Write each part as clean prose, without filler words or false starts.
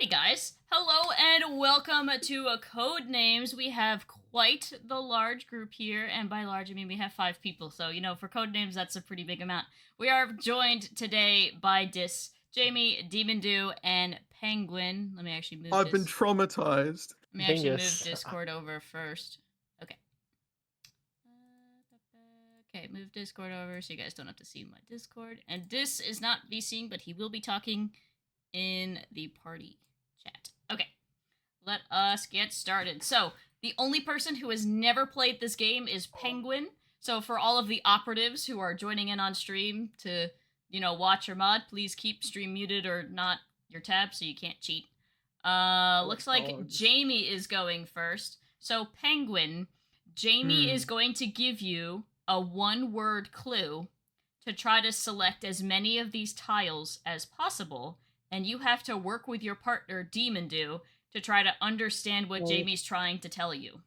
Alrighty, guys. Hello and welcome to Codenames. We have quite the large group here, and by large, I mean we have 5 people. So, for Codenames, that's a pretty big amount. We are joined today by DyslecticAttack, Demondew, and Penguin. Let me actually move I've been this. traumatized. Let me actually move Discord over first. Okay. Okay, move Discord over so you guys don't have to see my Discord. And Dis is not be seeing, but he will be talking in the party chat. Okay, let us get started. So, the only person who has never played this game is Penguin. So, for all of the operatives who are joining in on stream to, watch or mod, please keep stream muted or not your tab so you can't cheat. Looks like Jamie is going first. So, Penguin, Jamie is going to give you a one-word clue to try to select as many of these tiles as possible, and you have to work with your partner, Demondew, to try to understand what Jamie's trying to tell you.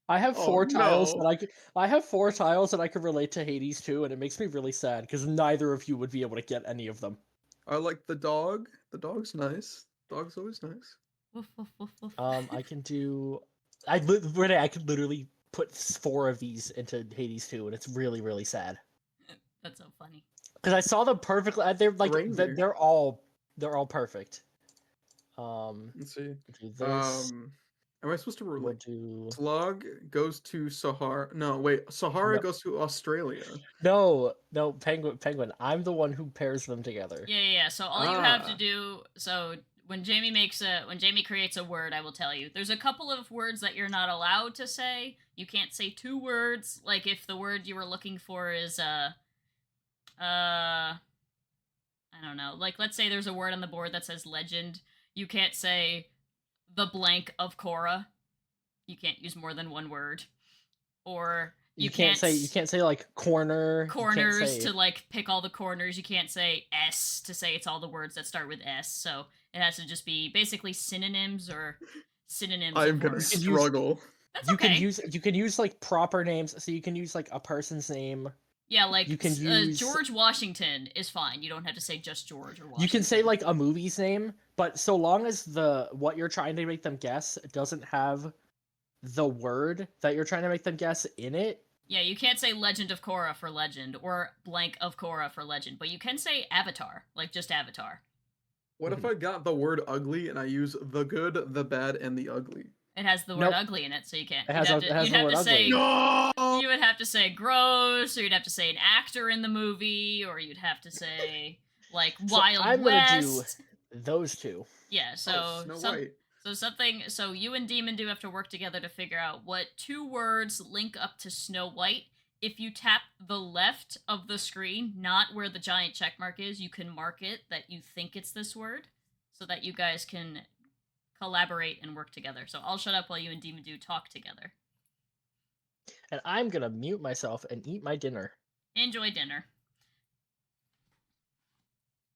I have four tiles that I could relate to Hades too, and it makes me really sad because neither of you would be able to get any of them. I like the dog. The dog's nice. Dog's always nice. Woof, woof, woof, woof. I can do. I could literally put 4 of these into Hades too, and it's really, really sad. That's so funny. Because I saw them perfectly. They're like they're all perfect. Let's see. Do this. Am I supposed to relate? Do... Slug goes to Sahara. No, wait. Sahara goes to Australia. No, Penguin. I'm the one who pairs them together. Yeah. So all you have to do. So when Jamie creates a word, I will tell you. There's a couple of words that you're not allowed to say. You can't say 2 words. Like if the word you were looking for is I don't know. Like let's say there's a word on the board that says legend. You can't say the blank of Korra. You can't use more than 1 word. Or you can't say like corners to like pick all the corners. You can't say S to say it's all the words that start with S. So it has to just be basically synonyms or synonyms. I'm gonna struggle. That's okay. You can use like proper names. So you can use like a person's name. Yeah, like you can use George Washington is fine. You don't have to say just George or Washington. You can say like a movie's name, but so long as what you're trying to make them guess doesn't have the word that you're trying to make them guess in it. Yeah, you can't say Legend of Korra for legend or blank of Korra for legend, but you can say Avatar, like just Avatar. What if I got the word ugly and I use the good, the bad, and the ugly? It has the word ugly in it, so you can't. You'd You would have to say gross, or you'd have to say an actor in the movie, or you'd have to say like Wild I'm West. Gonna do those 2. Yeah, so Snow White. So you and Demondew have to work together to figure out what 2 words link up to Snow White. If you tap the left of the screen, not where the giant check mark is, you can mark it that you think it's this word, so that you guys can collaborate and work together. So I'll shut up while you and Demondew talk together. And I'm gonna mute myself and eat my dinner. Enjoy dinner.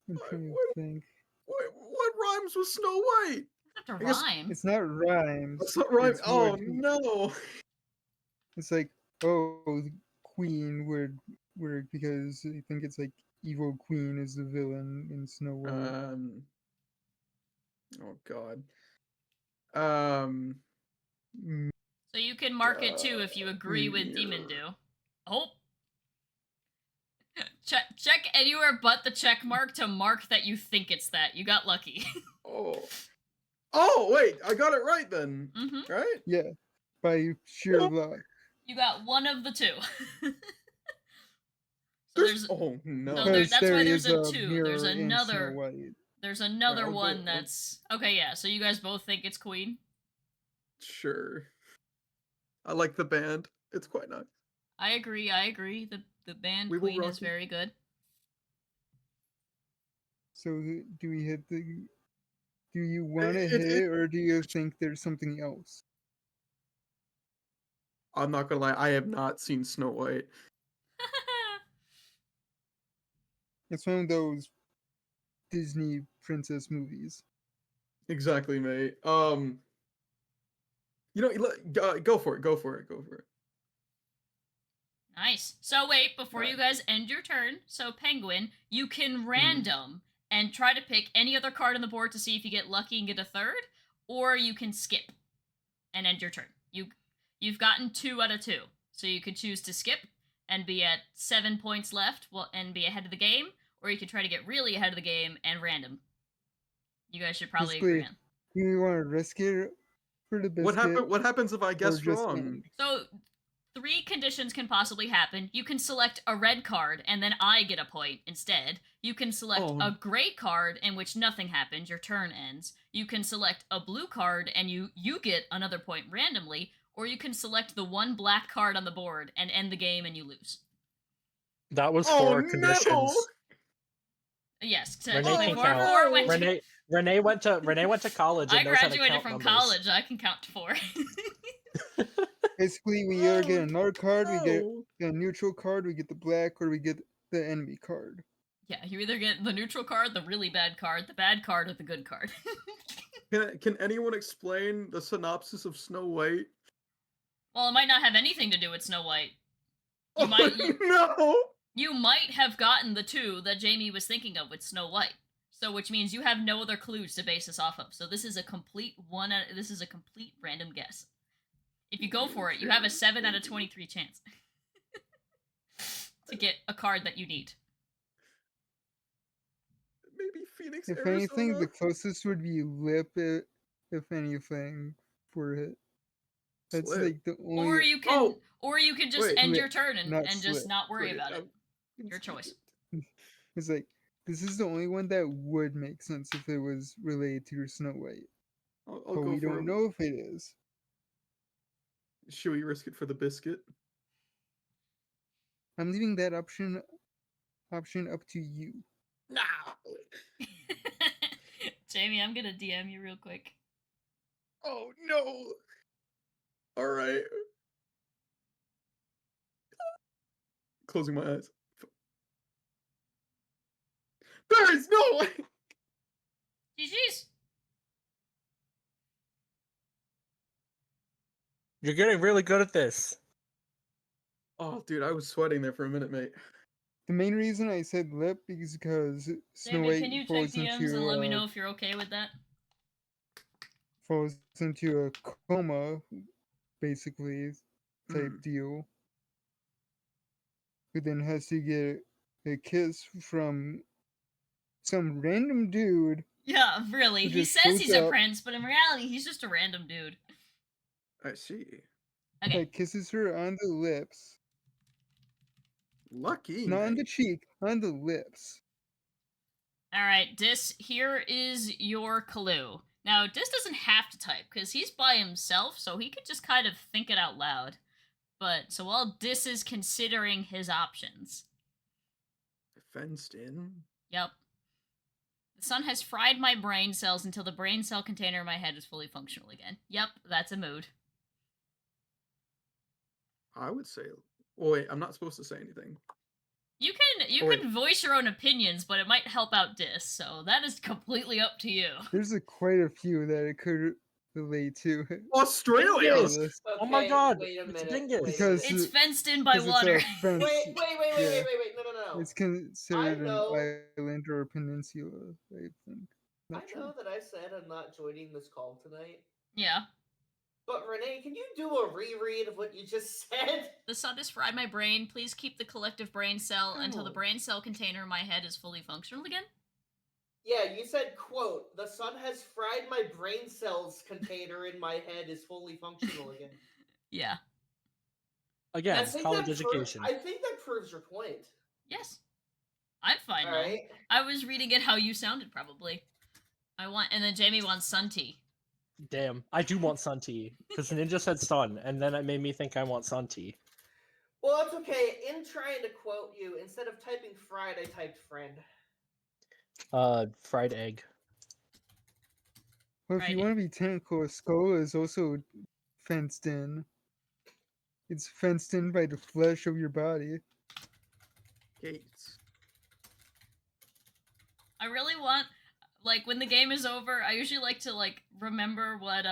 I'm trying to think. What rhymes with Snow White? It's not a rhyme. It's not rhymes. It's not rhyme. Oh no! It's like the queen word because I think it's like evil queen is the villain in Snow White. Oh god. So you can mark it too if you agree with Demondew. Oh. Check anywhere but the check mark to mark that you think it's that. You got lucky. Oh, wait, I got it right then. Mm-hmm. Right? Yeah, by sheer luck. You got one of the 2. There's no. That's why there's a 2. There's another Oh, one that's okay. Yeah, so you guys both think it's Queen. Sure. I like the band. It's quite nice. I agree. The band Queen is very good. So do we hit the? Do you want to hit, or do you think there's something else? I'm not gonna lie. I have not seen Snow White. It's one of those Disney princess movies. Exactly, mate. Go for it. Go for it. Nice. So wait, before you guys end your turn, so Penguin, you can random and try to pick any other card on the board to see if you get lucky and get a third, or you can skip and end your turn. You've gotten 2 out of 2, so you could choose to skip and be at 7 points left and be ahead of the game, or you could try to get really ahead of the game and random. You guys should probably agree on. Do you want to risk it for the biscuit? What happens if I guess just wrong? end? So 3 conditions can possibly happen. You can select a red card, and then I get a point instead. You can select a gray card, in which nothing happens, your turn ends. You can select a blue card, and you get another point randomly, or you can select the 1 black card on the board and end the game and you lose. That was 4 conditions. No! Yes, Renee technically can count. 4 went to... Renee went to college. And I knows how to graduated count from numbers. college. I can count to 4. Basically, we either get another card, we get No. a neutral card, we get the black, or we get the enemy card. Yeah, you either get the neutral card, the really bad card, the bad card, or the good card. Can anyone explain the synopsis of Snow White? Well, it might not have anything to do with Snow White. You No! You might have gotten the 2 that Jamie was thinking of with Snow White. So, which means you have no other clues to base this off of. So this is a complete random guess. If you go for it, you have a 7 out of 23 chance to get a card that you need. Maybe Phoenix, If Arizona? anything, the closest would be lip, if anything, for it. That's Slip. like the only. Or you can just Wait, end slip, your turn and not just slip. not worry Wait, about it. Your choice. It's like this is the only one that would make sense if it was related to your Snow White, I'll but go we for don't it. know if it is. Should we risk it for the biscuit? I'm leaving that option up to you. No. Jamie, I'm gonna DM you real quick. Oh no. All right. Closing my eyes. There is no way. GG's. You're getting really good at this. Oh, dude, I was sweating there for a minute, mate. The main reason I said lip is because Snow Jamie, White can you check falls DMs into and let me know if you're okay with that? falls into a coma, basically, type Mm. deal. Who then has to get a kiss from some random dude. Yeah, really. Who He just says shows he's a up. prince, but in reality, he's just a random dude. I see. Okay. That kisses her on the lips. Lucky. Not on mate. the cheek, on the lips. Alright, Dis, here is your clue. Now, Dis doesn't have to type, because he's by himself, so he could just kind of think it out loud. But, so while Dis is considering his options. Fenced in. Yep. The sun has fried my brain cells until the brain cell container in my head is fully functional again. Yep, that's a mood. I would say. Oh, wait, I'm not supposed to say anything. You Oh, wait. can voice your own opinions, but it might help out Dis, so that is completely up to you. There's quite a few that it could relate to. Australia. Dingus! Oh my god, Wait a it's minute. Dingus. Because It's fenced in by 'cause it's water. a fence. Wait, Yeah. no. It's considered an know- island or a peninsula, I think. I Not sure. know that I said I'm not joining this call tonight, Yeah. but Renee, can you do a reread of what you just said? The sun has fried my brain. Please keep the collective brain cell until the Oh. brain cell container in my head is fully functional again. Yeah, you said, quote, the sun has fried my brain cells container in my head is fully functional again. Yeah. Again, I think college that education. I think that proves your point. Yes. I'm fine now. Alright? I was reading it how you sounded, probably. And then Jamie wants sun tea. Damn, I do want sun tea because Ninja said sun, and then it made me think I want sun tea. Well, that's okay. In trying to quote you, instead of typing fried, I typed friend. Fried egg. Well, if you Right. want to be technical, a skull is also fenced in. It's fenced in by the flesh of your body. Gates. I really want, like, when the game is over, I usually like to, like, remember what,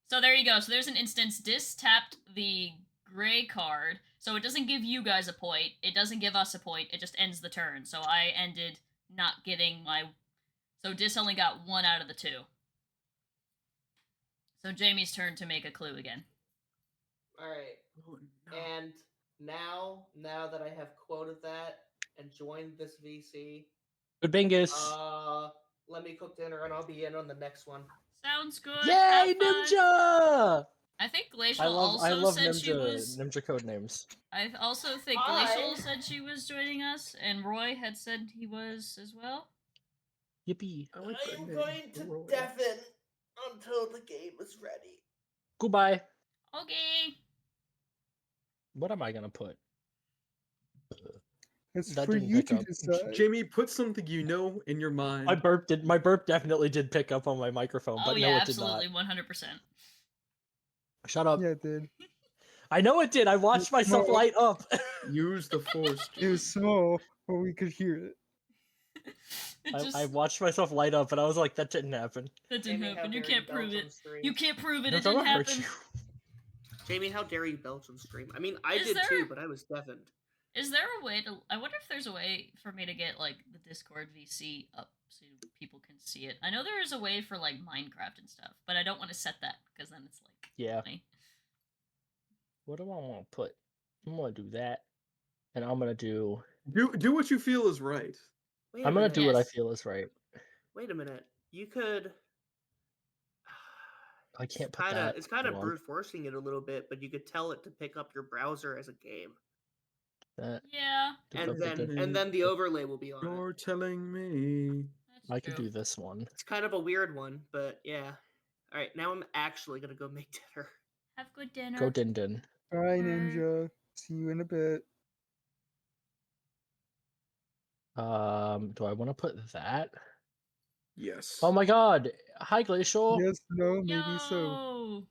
So there you go. So there's an instance. Dis tapped the gray card, so it doesn't give you guys a point. It doesn't give us a point. It just ends the turn. So I ended not getting my. So Dis only got 1 out of the 2. So Jamie's turn to make a clue again. All right. Oh, no. And now that I have quoted that and joined this VC, Good bingus. let me cook dinner and I'll be in on the next one. Sounds good. Yay, Have fun. Ninja! I think Glacial I love said she Ninja was. Ninja Codenames. I also think Glacial said she was joining us, and Roy had said he was as well. Yippee! I like that I'm name, going to Roy. deafen until the game is ready. Goodbye. Okay. What am I gonna put? It's That for didn't you pick to up. decide. Jamie, put something you know in your mind. My burp definitely did pick up on my microphone, Oh but yeah, no, it did not. absolutely, 100%. Shut up. Yeah, it did. I know it did. I watched myself No. light up. Use the force. It was small, but we could hear it. I watched myself light up, and I was like, that didn't happen. That didn't Jamie, how happen. You dare can't prove belch it. on stream. You can't prove it. No, It didn't don't hurt happen. you. Jamie, how dare you belch on stream? I mean, I Is did there- too, but I was deafened. Is there a way to? I wonder if there's a way for me to get like the Discord VC up so people can see it. I know there is a way for like Minecraft and stuff, but I don't want to set that because then it's like Yeah. funny. What do I want to put? I'm gonna do that, and I'm gonna do. Do what you feel is right. Wait I'm a gonna minute. do what I Yes. feel is right. Wait a minute. You could. I can't put that. It's kind of Hold on. brute forcing it a little bit, but you could tell it to pick up your browser as a game, That. Yeah, and then the overlay will be on it. You're telling me. that's I true. could do this one. It's kind of a weird one, but yeah. All right, now I'm actually gonna go make dinner. Have good dinner. Go din din. Bye, Ninja. See you in a bit. Do I want to put that? Yes. Oh my god! Hi, Glacial. Yes, no, maybe so. Yo!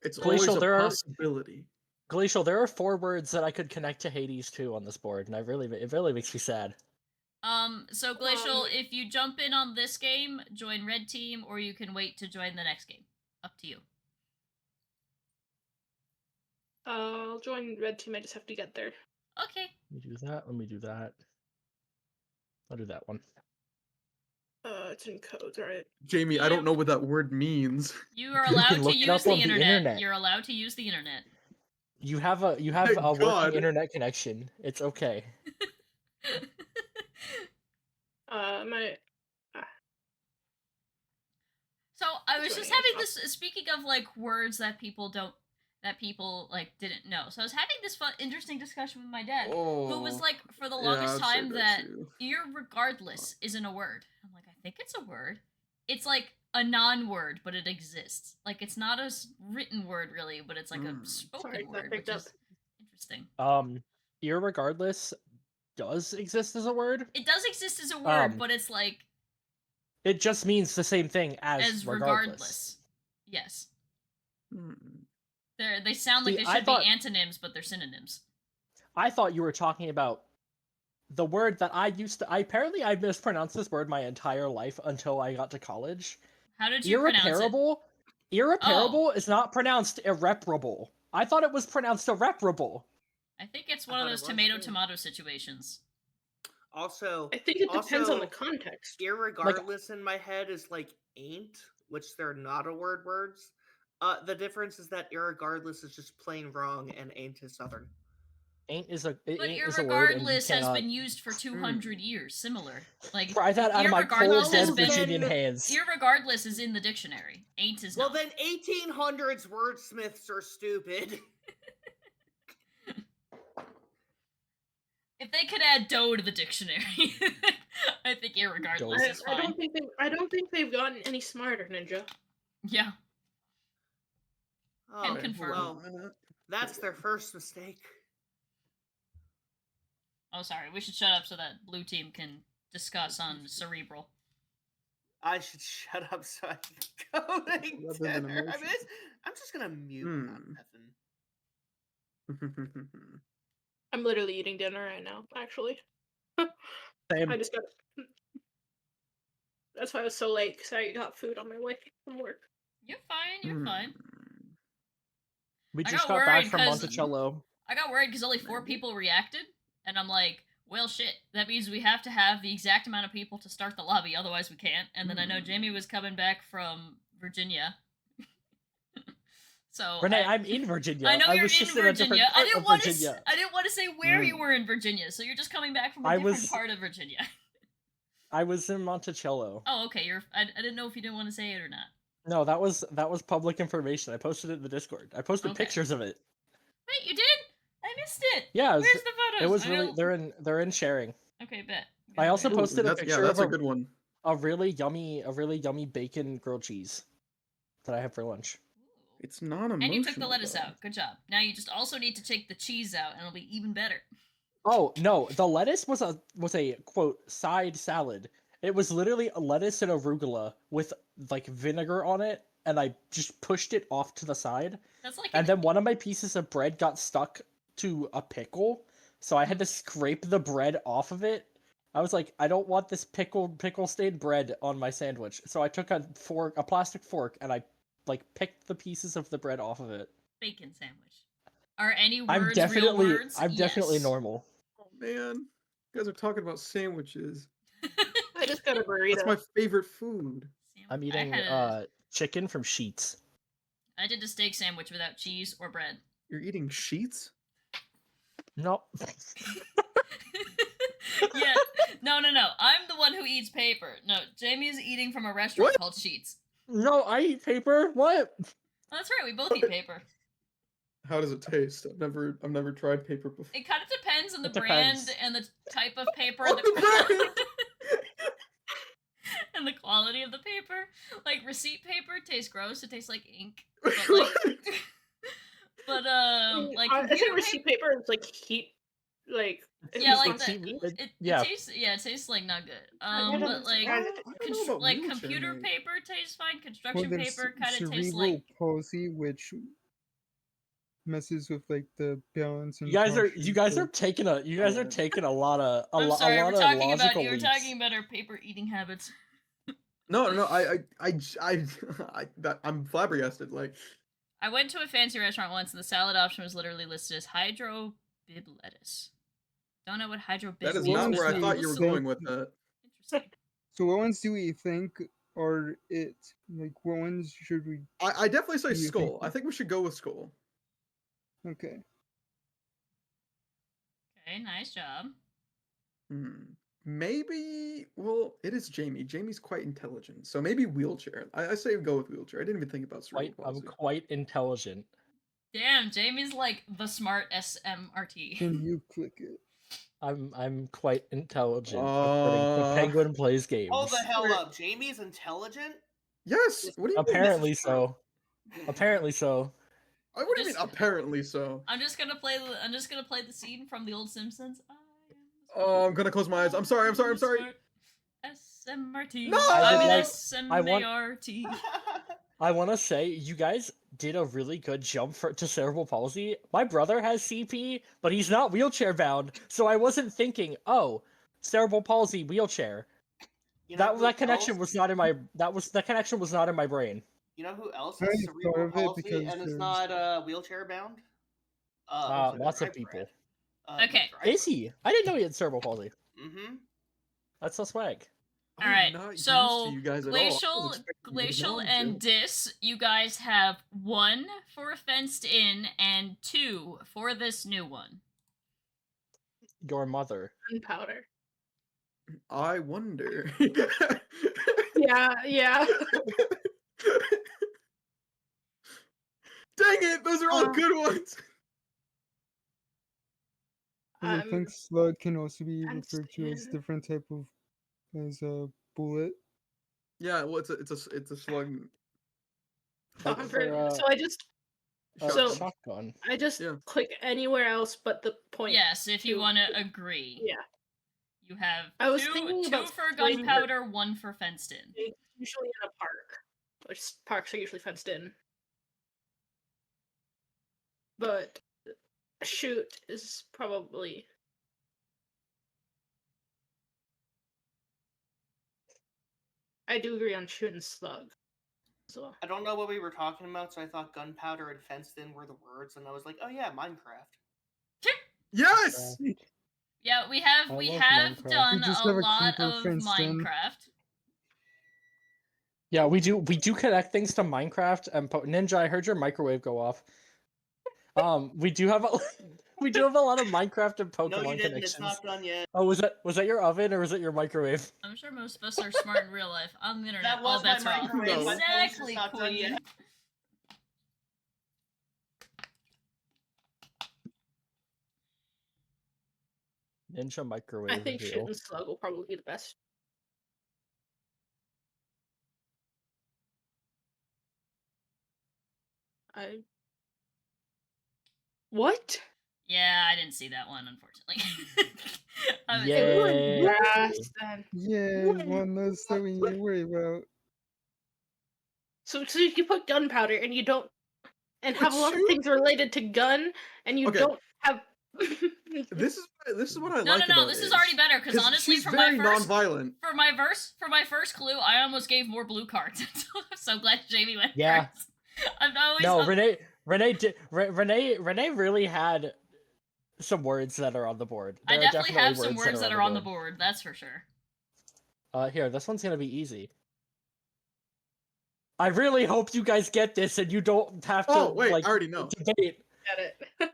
It's Glacial, always a there are- possibility. Glacial, there are 4 words that I could connect to Hades too on this board, and it really makes me sad. So Glacial, if you jump in on this game, join Red Team, or you can wait to join the next game. Up to you. I'll join Red Team. I just have to get there. Okay. Let me do that. Let me do that. I'll do that one. It's in codes, right? Jamie, I Yep. don't know what that word means. You are You allowed can to look it use up the on the internet. internet. You're allowed to use the internet. You have a Thank working God. internet connection. It's okay. My So I was Joining just us having now. this. Speaking of like words that people like didn't know. So I was having this fun, interesting discussion with my dad, who was like, for the longest I'd say time, that too. irregardless isn't a word. I'm like, I think it's a word. It's like a non-word, but it exists. Like it's not a written word really, but it's like a spoken Sorry, that word, picked which up. is interesting. Irregardless does exist as a word. It does exist as a word, Um, but it's like It just means the same thing as regardless. Yes. Hmm. They sound like See, they I should thought- be antonyms, but they're synonyms. I thought you were talking about the word that I mispronounced this word my entire life until I got to college. How did you pronounce it? Irreparable. Irreparable is not pronounced irreparable. I thought it was pronounced irreparable. I think it's I one of thought it those was, too. tomato situations. Also, I think it depends on the Also, context. irregardless in my head is like ain't, which they're not a words. The difference is that irregardless is just plain wrong and ain't is southern. Ain't is a But ain't is a word, and you irregardless has cannot been used for 200 years. Similar. Like pry that out of my cold irregardless has dead been Virginian hands. irregardless is in the dictionary. Ain't is Well, not. then 1800s wordsmiths are stupid. If they could add dough to the dictionary, I think irregardless Dough. is I fine. don't think they've gotten any smarter, Ninja. Yeah. Oh, confirm. well, that's their first mistake. Oh, sorry. We should shut up so that blue team can discuss on cerebral. I should shut up so I can go make Rather than dinner. I mean, emotion. I'm just gonna mute Evan. I'm literally eating dinner right now, actually. Same. I just got. That's why I was so late, because I got food on my way from work. You're fine. You're fine. We I just got got back worried from 'cause- Monticello. I got worried because only 4 people reacted, and I'm like, Well, shit. That means we have to have the exact amount of people to start the lobby, otherwise we can't. And then I know Jamie was coming back from Virginia. So Renee, I'm in Virginia. I know I you're was just in in a different Virginia. I part didn't of want to. Virginia. I didn't want to say where you were in Virginia. So you're just coming back from a different part of Virginia. I was in Monticello. Oh, okay. I didn't know if you didn't want to say it or not. No, that was public information. I posted it in the Discord. I posted Okay. pictures of it. Wait, you did? I missed it. Yeah, Where's the photos? it was I really don't- they're in sharing. Okay, bet. I also Good. posted a that's, picture that's of a good one. a really yummy bacon grilled cheese that I have for lunch. It's not emotional. And you took the lettuce though. out. Good job. Now you just also need to take the cheese out, and it'll be even better. Oh no, the lettuce was a quote side salad. It was literally a lettuce and arugula with like vinegar on it, and I just pushed it off to the side. That's like. And then one of my pieces of bread got stuck to a pickle, so I had to scrape the bread off of it. I was like, I don't want this pickle stained bread on my sandwich. So I took a plastic fork, and I like picked the pieces of the bread off of it. Bacon sandwich. Are any words I'm definitely real words? definitely Yes. normal. Oh man, you guys are talking about sandwiches. I just got a burrito. That's my favorite food. I'm I eating had chicken from Sheets. I did a steak sandwich without cheese or bread. You're eating sheets? No. Yeah. No. I'm the one who eats paper. No, Jamie's eating from a restaurant What? called Sheets. No, I eat paper. What? Oh, that's right. We both eat paper. How does it taste? I've never tried paper before. It kind of depends on the It brand depends. and the type of paper Oh, and the brand! and the quality of the paper. Like receipt paper tastes gross. It tastes like ink. But like, like I think computer receipt paper is like heat, like Yeah, like It's- that. it's- It yeah. tastes like not good. don't But like know. I don't know about like wheelchair, computer mate. paper tastes fine. Well, Construction there's paper kind of tastes cerebral like. palsy, which messes with like the balance and You guys posture, are taking a Yeah. taking a lot of I'm sorry, lot we're of talking about logical you were leaps. talking about our paper eating habits. No, I'm flabbergasted. Like, I went to a fancy restaurant once, and the salad option was literally listed as hydro bib lettuce. Don't know what hydro bib that is Well, not where I honestly, thought you were so- going with that. Interesting. So what ones do we think are it? Like what ones should we? I definitely say Do you think skull. I think we should go with skull. Okay. Okay, nice job. Maybe. Well, it is Jamie. Jamie's quite intelligent, so maybe wheelchair. I say go with wheelchair. I didn't even think about cerebral I'm palsy. quite intelligent. Damn, Jamie's like the smart SMRT. Can you click it? I'm quite intelligent according to PenguinPlaysGames. Hold the hell up. Jamie's intelligent? Yes. What do you mean? Apparently This is true. so. Apparently so. What do you mean? Just- Apparently so. I'm just gonna play the scene from the old Simpsons. I am Oh, I'm gonna close my eyes. I'm sorry. SMRT. No! I'm an I want- SMART. I want to say you guys did a really good jump to cerebral palsy. My brother has CP, but he's not wheelchair bound, so I wasn't thinking, oh, cerebral palsy wheelchair. You know who That connection else- was not in my that connection was not in my brain. You know who else I has thought cerebral of it palsy because and is there's- not wheelchair bound? Lots of people. Okay. Is he? I didn't know he had cerebral palsy. Mm-hmm. That's so swag. I'm Alright, not used so to you guys at all. I was Glacial, expecting you to Glacial, know and too. Dis, you guys have 1 for fenced in and 2 for this new one. Your mother. Gunpowder. I wonder. Yeah. Dang it! Those are all good ones. 'Cause I think slug can also be I'm referred to as scared. different type of as a bullet. Yeah, well, it's a slug. Like for, So I just So- shotgun. shotgun. Yeah. click anywhere else but the point. Yes, if you two. want to agree. Yeah. You have I was two thinking about for splitting gunpowder, 1 for fenced in. It's usually in a park, which parks are usually fenced in. But shoot is probably. I do agree on shoot and slug. So I don't know what we were talking about, so I thought gunpowder and fenced in were the words, and I was like, oh yeah, Minecraft. Yes. Yeah, we I have love have Minecraft. done We just a have a lot creeper of fenced in. Minecraft. Yeah, we do connect things to Minecraft and Ninja. I heard your microwave go off. We do have a we do have a lot of Minecraft and Pokemon No, you didn't. connections. It's not done yet. Oh, was that your oven or was it your microwave? I'm sure most of us are smart in real life. On the internet, That all was my bets are off. No. microwave. My toast is Exactly, not done Queen. yet. Ninja microwave. I think reveal. shooting slug will probably be the best. I. What? Yeah, I didn't see that one, unfortunately. I was- Yay! Grass then. Yeah, What? one less that we need to worry about. So if you put gunpowder and you don't, and have a lot of Shoot. things related to gun, and you Okay. don't have. This is what I No, like no, about this is already better because honestly, she's for very my first non-violent. for my first clue, I almost gave more blue cards. I'm so glad Jamie went Yeah. first. I'm always No, Renee really had some words that are on the board. I There are definitely have some words words that are on the board. That's for sure. Here, this one's gonna be easy. I really hope you guys get this and you don't have to Oh wait, like I already know. debate. Get it.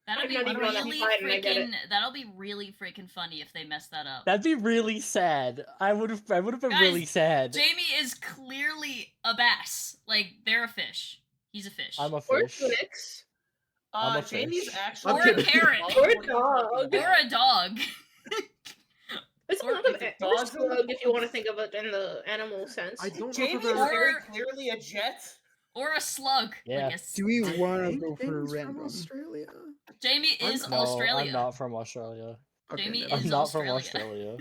That'll I'm be not even on that really side and I get it. freaking. That'll be really freaking funny if they mess that up. That'd be really sad. I would have been Guys, really sad. Jamie is clearly a bass. Like they're a fish. He's a fish. I'm a Or fish. Phoenix. I'm a Jamie's fish. actually. Or a kidding. carrot. Or a dog. Or a dog. It's Or not it's a a dog. slug if you want to think of it in the animal sense. I don't know if Jamie I've is ever. very Or- clearly a jet. Or a slug. Yeah. Like Do we I want to think go for a Jamie's from random? Australia. Jamie is No, Australia. I'm not from Australia. Okay, Jamie never I'm is mind. not from Australia.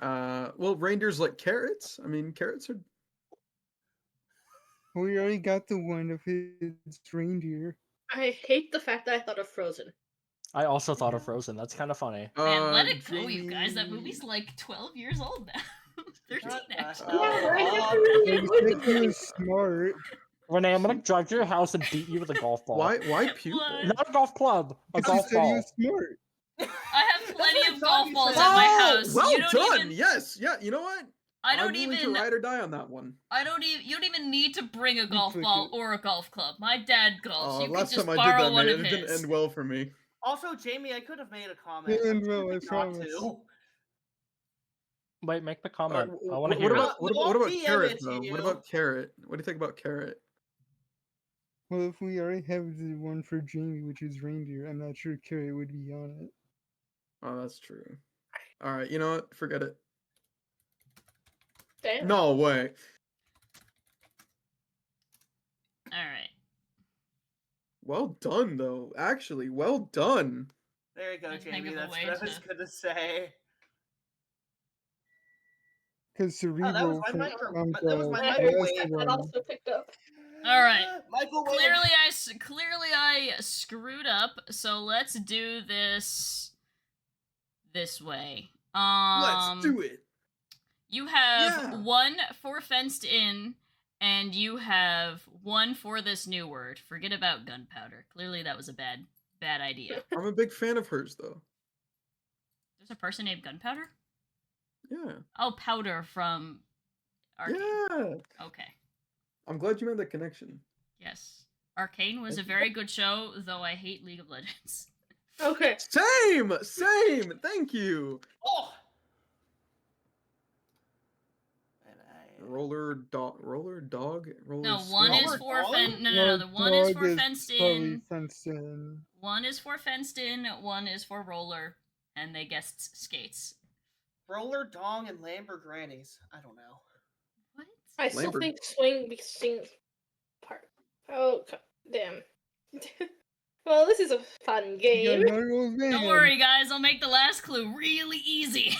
Australia. Well, reindeers like carrots. I mean, carrots are. We already got the one of his reindeer. I hate the fact that I thought of Frozen. I also thought of Frozen. That's kind of funny. Man, let it go, you guys. That Jamie- movie's like 12 years old now. 13 Shut the actually. hell Yeah, right, that's up. really They good said he movie. was smart. Renee, I'm gonna drive to your house and beat you with a golf ball. Why pupil? What? Not a golf club. A Because he golf said he ball. was smart. I have plenty what I of thought golf you balls said. at my Oh, house. well You don't done. even. Yes, yeah. You know what? I I'm don't willing even. to ride or die on that one. I don't even. You don't even need to bring a golf click ball it. or a golf club. My dad golfs. You can Last just time I borrow did that, one man, of it didn't his. end well for me. Also, Jamie, I could have made a comment. Didn't I end well, I chose not promise. to. Wait, make the comment. Alright, I want to what hear it. about what I'll about DM carrot it to though? you. What about carrot? What do you think about carrot? Well, if we already have the one for Jamie, which is reindeer, I'm not sure Carrot would be on it. Oh, that's true. All right, you know what? Forget it. Damn. No way. All right. Well done, though. Actually, well done. There you go, I'd think Jamie. of a That's way what I was to- gonna say. Because Oh, that was Cerebral my from micro. That was my I the heard microwave. last that one. also picked up. All right. Microwave. Clearly I screwed up. So let's do this way. Let's do it. You have Yeah. 1 for fenced in, and you have 1 for this new word. Forget about gunpowder. Clearly that was a bad idea. I'm a big fan of hers, though. There's a person named Gunpowder? Yeah. Oh, Powder from Arcane. Yeah. Okay. I'm glad you made that connection. Yes. Arcane was a very good show, though I hate League of Legends. Okay. Same. Thank you. Oh. And Roller dog. No, 1 is Roller for dog? the 1 is for Dog fenced probably in, fenced in. 1 is for fenced in, 1 is for roller, and they guessed skates. Roller Dong and Lambert Grannies. I don't know. What? I still Lambert. think swing part. Oh, damn. Well, this is a fun You game. got another old man. Don't worry, guys. I'll make the last clue really easy.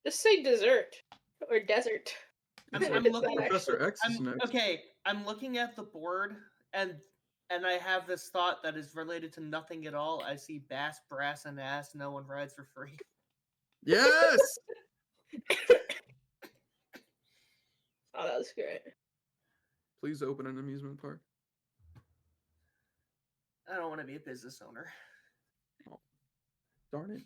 Just say dessert or desert. I'm It's looking- not actually- Professor X is next. Okay, I'm looking at the board and I have this thought that is related to nothing at all. I see bass, brass, and ass. No one rides for free. Yes. Oh, that was great. Please open an amusement park. I don't want to be a business owner. Darn it.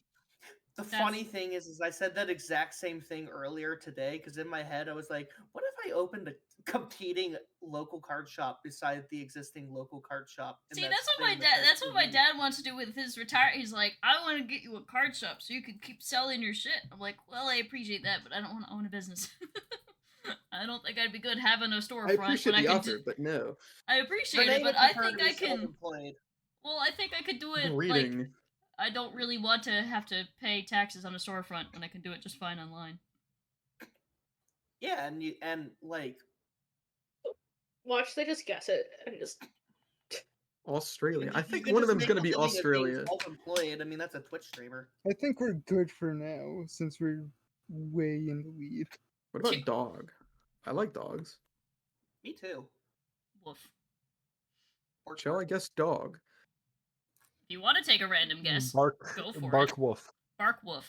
The That's- funny thing is I said that exact same thing earlier today because in my head I was like, what if I opened a competing local card shop beside the existing local card shop? And See, that's what my thing dad. that That's what my me. dad wants to do with his retire. He's like, I want to get you a card shop so you can keep selling your shit. I'm like, well, I appreciate that, but I don't want to own a business. I don't think I'd be good having a storefront. I appreciate when the I can offer, but no. I appreciate Renee it, but would I prefer think to be I can. self-employed. Well, I think I could do it like Reading. I don't really want to have to pay taxes on a storefront when I can do it just fine online. Yeah, and like Watch, they just guess it and just. Australia. I you think could one of just them's make gonna a be living as being Australia. Self-employed. I mean, that's a Twitch streamer. I think we're good for now since we're way in the lead. What about dog? I like dogs. Me too. Woof. Or Shall I guess dog? If you want to take a random guess, Bark, go for bark it. wolf. Bark woof.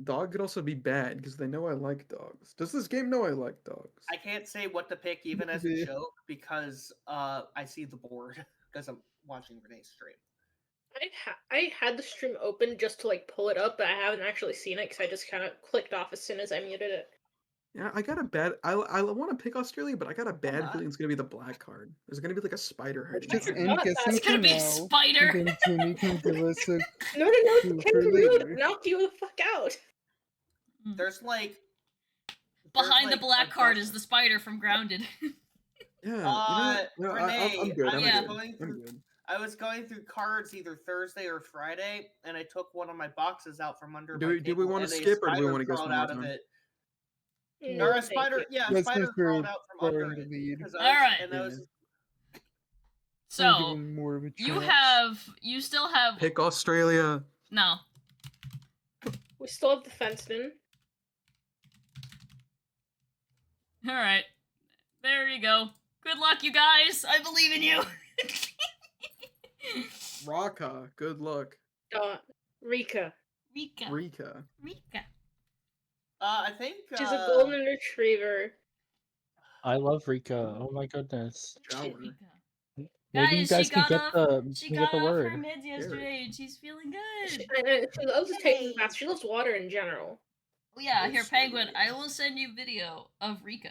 Dog could also be bad because they know I like dogs. Does this game know I like dogs? I can't say what to pick even as a Maybe. joke because I see the board because I'm watching Renee's stream. I had the stream open just to like pull it up, but I haven't actually seen it because I just kind of clicked off as soon as I muted it. Yeah, I got a bad. I want to pick Australia, but I got a bad not. feeling it's gonna be the black card. There's gonna be like a spider Let's hiding. just in it. end not that. guessing It's gonna for be a now. spider. And then Jimmy can give us a No, Clue Ken for Rude later. knocked you the fuck out. There's like Behind there's, the like, black a card guess- is the spider from Grounded. Yeah, Renee, I'm good. I I'm was good. going I'm through- good. I was going through cards either Thursday or Friday, and I took one of my boxes out from under Do my we- do we table, wanna and a skip, or do we spider wanna guess crawled one more out of time? it. No, Or a thank spider, you. yeah, a Yeah, spider since we're crawled out from far under in it. the lead. Because Alright. And I was, I'll give So him more of a you still have Pick Australia. no. We still have the fenced in. All right, there you go. Good luck, you guys. I believe in you. Raka. Good luck. Rika. Rika. Rika. Rika. I think She's a golden retriever. I love Rika. Oh my goodness. Shower. Rika. Maybe you Guys, guys she can got get off. the She can got get the off word. her mids yesterday, and she's feeling good. She loves taking baths. She loves water in general. Oh, yeah, Oh, here, sweet. Penguin. I will send you video of Rika.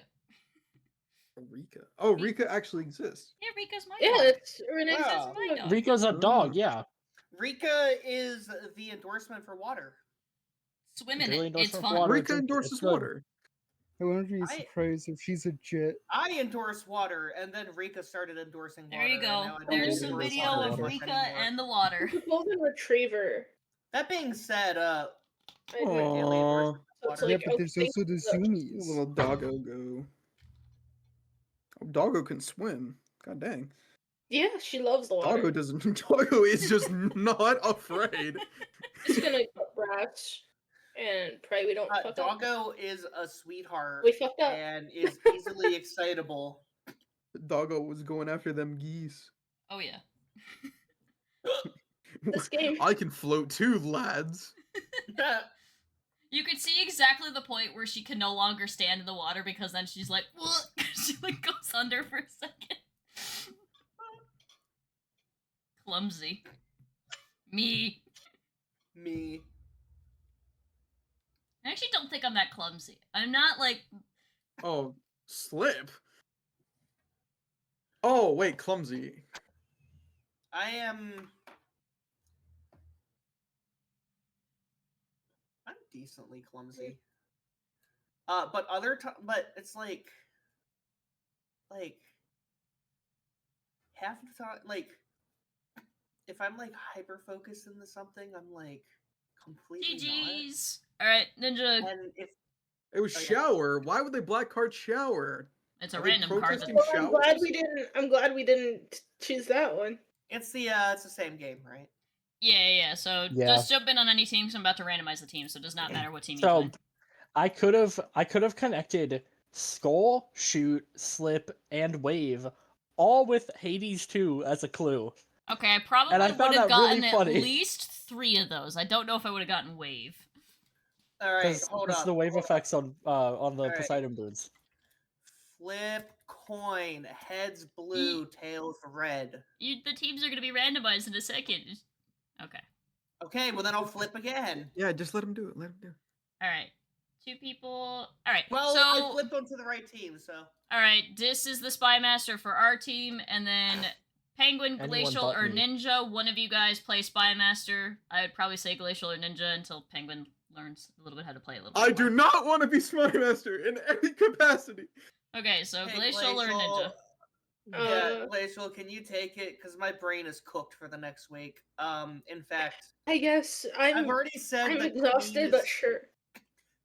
Rika. Oh, Rika actually exists. Yeah, Rika's my Yeah, dog. it's Renee's Wow. my dog. Rika's a dog, Oh. yeah. Rika is the endorsement for water. Swim in Daily it. It's endorsement fun. for water. Rika it's endorses good. water. I wouldn't be I- surprised if she's a jet. I endorse water, and then Rika started endorsing water. There you and go. now I don't There's don't some endorse video water of much Rika anymore. and the water. It's a golden retriever. That being said, I admit. daily Aww. endorsement for So it's water. Yeah, like, but there's okay, also the so- zoomies. Little doggo go. Oh, doggo can swim. God dang. Yeah, she loves the water. Doggo doesn't. Doggo is just not afraid. Just gonna cut grass and pray we don't fuck up. Doggo is a sweetheart We fucked up. and is easily excitable. Doggo was going after them geese. Oh, yeah. This game. I can float too, lads. You could see exactly the point where she can no longer stand in the water because then she's like, "What?" She like goes under for a second. Clumsy. Me. Me. I actually don't think I'm that clumsy. I'm not like. Oh, slip. Oh, wait, clumsy. I am. I'm decently clumsy. But but it's like half the time, like if I'm like hyper focused into something, I'm like completely GG's. Alright, Ninja. not. And if It was Oh, yeah. shower. Why would they black card shower? It's a Are they random card. protesting That... Well, I'm glad showers? I'm glad we didn't choose that one. it's the same game, right? Yeah. So Yeah. just jump in on any team. 'Cause I'm about to randomize the team, so it does not matter what team you So play. I could have connected Skull, Shoot, Slip, and Wave, all with Hades 2 as a clue. Okay, I probably And I would found have that really gotten at funny. least 3 of those. I don't know if I would have gotten Wave. All right, Because hold it's up. the wave hold up. effects on the Alright. Poseidon boons. Flip coin. Heads blue, tails red. The teams are gonna be randomized in a second. Okay. Okay, well then I'll flip again. Yeah, just let him do it. Let him do it. All right. 2 people. All right. Well, so I flipped onto the right team, so. all right, this is the spy master for our team, and then Penguin, Anyone Glacial, but or me. Ninja. One of you guys play spy master. I would probably say Glacial or Ninja until Penguin learns a little bit how to play a little bit I more. do not want to be Spy Master in any capacity. Okay, so Hey, Glacial or Ninja. Yeah, Glacial, can you take it? Because my brain is cooked for the next week. In fact, I guess I've I'm already said I'm that exhausted, but sure.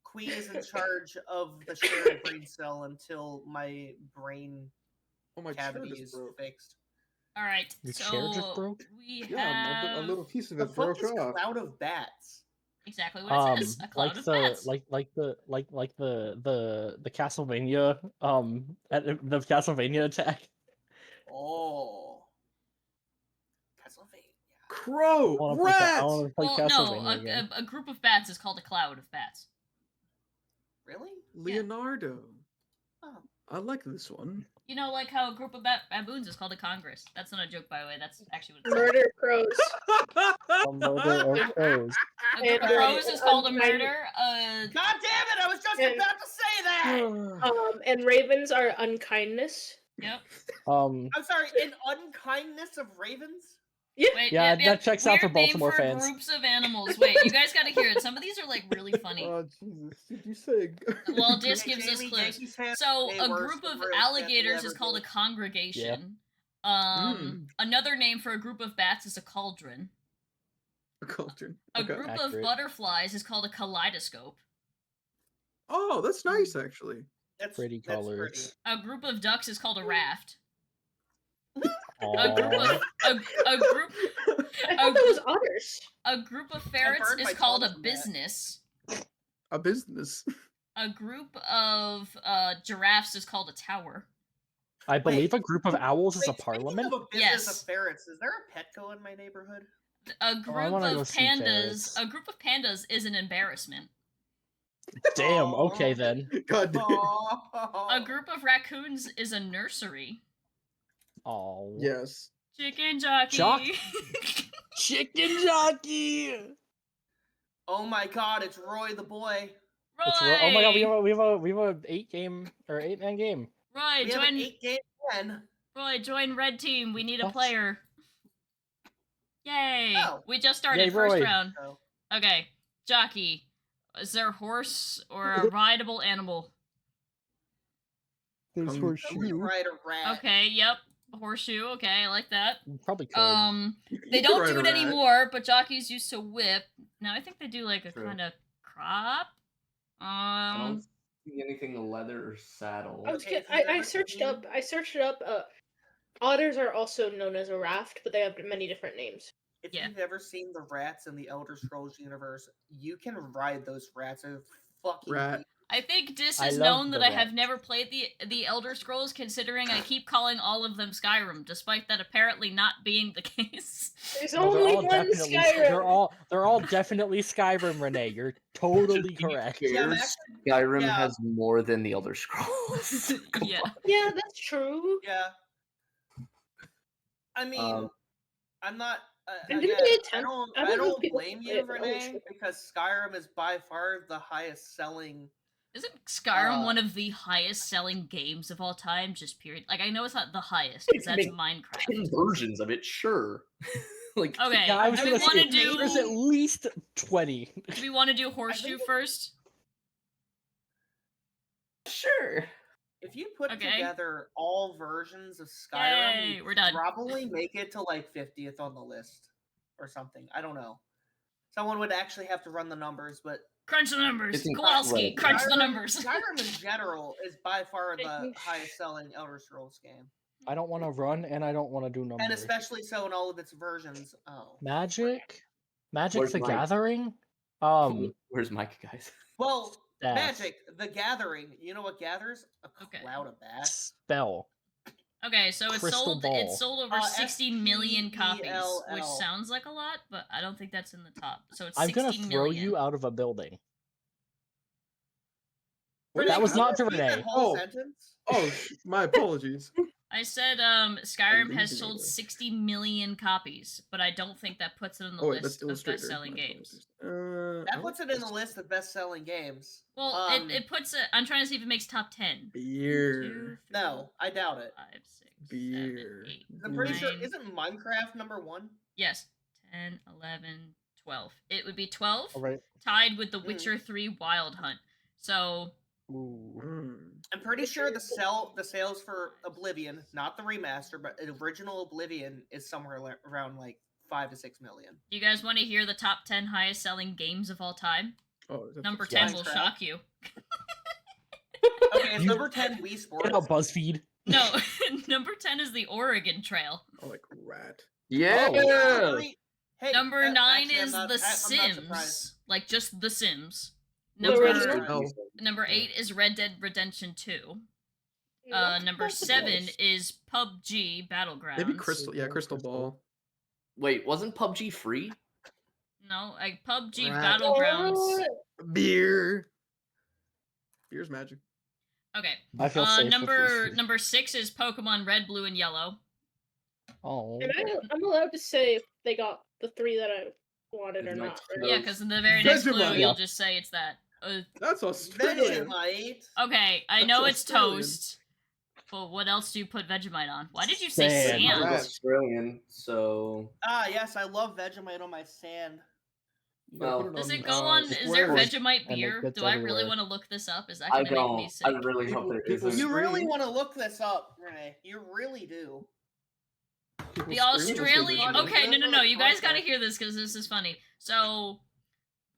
Queen is in charge of the shared brain cell until my brain Oh, my chair cavity just is broke. fixed. All right, Your so chair just broke? we Yeah, have a little piece of The it broke fuck is off. Cloud of Bats? exactly what it says. A cloud like of the bats. the Castlevania the Castlevania attack. Oh. Castlevania. Crow! I Rats! want to play Well, no, Castlevania again. a group of bats is called a cloud of bats. Really? Leonardo. Oh. I like this one. You know, like how a group of baboons is called a congress. That's not a joke, by the way. That's actually what it's Murder crows. A murder of crows. A group of And, crows is called a unkind- murder. God damn it! I was just And- about to say that! And ravens are unkindness. Yep. Um, I'm sorry, an unkindness of ravens? Wait, Yeah, that checks out for weird name Baltimore for fans. groups of animals. Wait, you guys gotta hear it. Some of these are like really funny. Oh, Jesus. Did you say? Well, this Hey, gives us Jamie, clues. Yankees fans So way a worse group than of Royals fans will alligators is ever called a be. congregation. Mm. Another name for a group of bats is a cauldron. A cauldron. A Okay. group of Accurate. butterflies is called a kaleidoscope. Oh, that's nice, actually. That's Pretty that's colors. A group of ducks is called a raft. Aw. A group of a group I thought that was otters. a group of ferrets burned is my called a tongue from that. business. A business. A group of giraffes is called a tower. I believe a group of owls is a Wait, speaking parliament. of a business Yes. of ferrets, is there a Petco in my neighborhood? A group wanna of go see pandas. ferrets. A group of pandas is an embarrassment. Damn. Okay Aw. then. God damn. A group of raccoons is a nursery. Oh. Yes. Chicken jockey. Jock- Chicken jockey. Oh my god, it's Roy the boy. Roy. Oh my god, we have a 8-man game. Roy, We have an join 8-game win. Roy, join red team. We need a What? player. Yay! Oh. We just started Yay, first Roy. round. So, Okay, jockey. Is there a horse or a rideable animal? There's Um, we horseshoe. ride a rat. Okay, yep. A horseshoe. Okay, I like that. Probably could. You They can don't ride do a it rat. anymore, but jockeys used to whip. Now I think they do like a True. kind of crop. I don't see anything leather or saddle. Okay, if you've I ever searched seen- up. I searched it up. Otters are also known as a raft, but they have many different names. If Yeah. you've ever seen the rats in the Elder Scrolls universe, you can ride those rats. They're fucking Rat. huge. I think this I is love known that the I have rats. never played the Elder Scrolls, considering I keep calling all of them Skyrim, despite that apparently not being the case. There's No, only one definitely. Skyrim. They're all definitely Skyrim, Renee. You're totally correct. Yeah, I'm Cares? actually- Skyrim yeah. has more than the Elder Scrolls. Come Yeah. on. Yeah, that's true. Yeah. I mean, Um, I'm not. And again, didn't they I attempt- don't. I I don't know if don't people blame play you, it for Elder Renee, Scrolls. because Skyrim is by far the highest selling. Isn't Skyrim Uh, one of the highest selling games of all time? Just period. Like I know it's not the highest because that's Make Minecraft. 10 versions of it, sure. Like, Okay, Yeah, I was do we gonna want to say do? there's at least 20. Do we want to do horseshoe it- first? sure. If you put Okay. together all versions of Skyrim, Yay, you we're done. probably make it to like 50th on the list or something. I don't know. Someone would actually have to run the numbers, but Crunch the numbers, It's Kowalski. incredible. Crunch the Skyrim- numbers. Skyrim in general is by far the highest selling Elder Scrolls game, I don't want to run and I don't want to do numbers. and especially so in all of its versions. Oh, Magic Where's the Mike? Gathering. Where's Mike, guys? well, Death. Magic, the Gathering. You know what gathers? A Okay. cloud of bats. Spell. Okay, so it's Crystal sold. ball. It's sold over 60 million copies, which SPELL. sounds like a lot, but I don't think that's in the top. So it's I'm 60 gonna throw million. you out of a building. What? That was Can you not to repeat that Renee. whole Oh. sentence? Oh, my apologies. I said Skyrim has losing sold it. 60 million copies, but I don't think that puts it on the Oh, wait, that's list of Illustrator. best-selling My games. apologies. That puts it in the list of best-selling games. Well, it puts it. I'm trying to see if it makes top 10. Beer. No, I doubt it. 5, 6, Beer. 7, 8, I'm pretty sure. 9. Isn't Minecraft number 1? Yes, 10, 11, 12. It would be 12, All right. tied with The Witcher 3 Wild Hunt. So Ooh. I'm pretty sure the sales for Oblivion, not the remaster, but the original Oblivion, is somewhere around like 5 to 6 million. do you guys want to hear the top 10 highest selling games of all time? Oh, that's Number a- 10 will Minecraft. shock you. Okay, it's number 10 Wii Sports. Get out, BuzzFeed. No, number 10 is the Oregon Trail. Oh, like rat. Yeah. Hey, Number 9 actually, I'm is not- The I'm not surprised. Sims. Like, just The Sims. The Number, original? number 8 is Red Dead Redemption 2. What? Number 7 is PUBG Battlegrounds. Maybe Crystal. Yeah, Crystal Ball. Wait, wasn't PUBG free? No, like PUBG Rat. Battlegrounds. Beer. Beer's magic. Okay. I feel safe. Number 6 is Pokemon Red, Blue, and Yellow. Oh. And I'm allowed to say if they got the 3 that I wanted or Vegemite not. right? Yeah, because in the very next clue, Vegemite. you'll just say it's that. That's Australian. Vegemite. Okay, I That's know it's Australian. toast. But what else do you put Vegemite on? Why did you say Sand. I'm sand? Rat. Australian, so Ah, yes, I love Vegemite on my sand. well, Does it go on? Is there squares. Vegemite And it beer? gets Do I really everywhere. want to look this up? Is that I gonna make me don't. sick? I really hope there People isn't. You really Scream. want to look this up, Renee. You really do. People The scream when they say Australian. Vegemite. Okay, no. You guys gotta hear this because this is funny. So,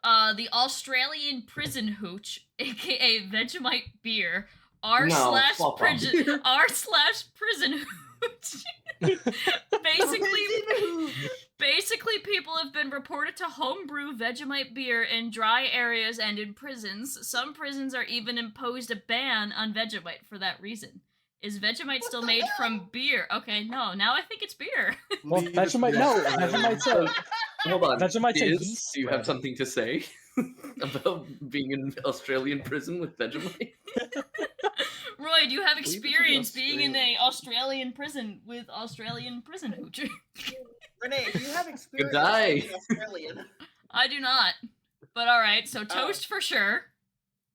the Australian prison hooch, aka Vegemite beer, r No, slash fuck off. prison r slash prison hooch. Basically, people have been reported to homebrew Vegemite beer in dry areas and in prisons. Some prisons are even imposed a ban on Vegemite for that reason. Is Vegemite still made from beer? Okay, no. Now I think it's beer. Well, Leave it to Vegemite. the No, Australians. Vegemite's a. Hold on. Vegemite's a Diz, yeast do you have spread. something to say about being in Australian prison with Vegemite? Roy, do you have Leave it to the experience being in Australians. a Australian prison with Australian prison hooch? Renee, do you have experience day. being Australian? I do not. But alright, Oh. so toast for sure.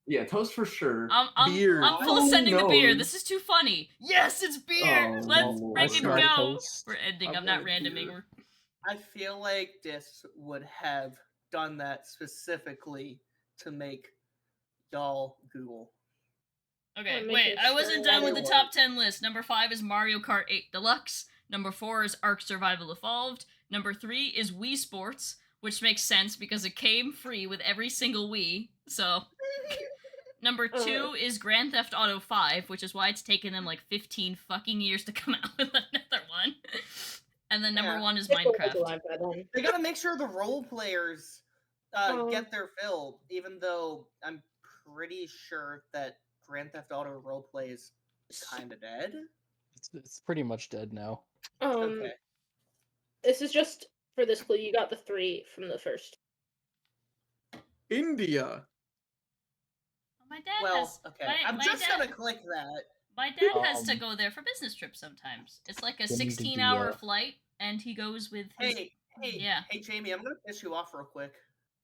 Yeah, toast for sure. Beer. I'm full Oh, sending the beer. no. This is too funny. Yes, it's beer. Oh, Let's no. freaking Sorry, go. toast. We're ending. I'm I'm not going randoming. beer. I feel like this would have done that specifically to make y'all Google. Okay, I'm wait. making I wasn't sure done with the everyone- top 10 list. Number 5 is Mario Kart 8 Deluxe. Number 4 is Ark Survival Evolved. Number 3 is Wii Sports, which makes sense because it came free with every single Wii. So, number 2 is Grand Theft Auto 5, which is why it's taken them like 15 fucking years to come out with another one. And then number Yeah. 1 is It was Minecraft. alive by then. They gotta make sure the role players Oh. get their fill, even though I'm pretty sure that Grand Theft Auto roleplay is kind of dead. It's pretty much dead now. Okay. This is just for this clue. You got the 3 from the first. India. My dad Well, has. okay. my- I'm my just dad- gonna click that. My dad has to Um, go there for business trips sometimes. It's like a Then you could 16-hour do, flight, and he goes with his. Hey, Yeah. hey, Jamie, I'm gonna piss you off real quick.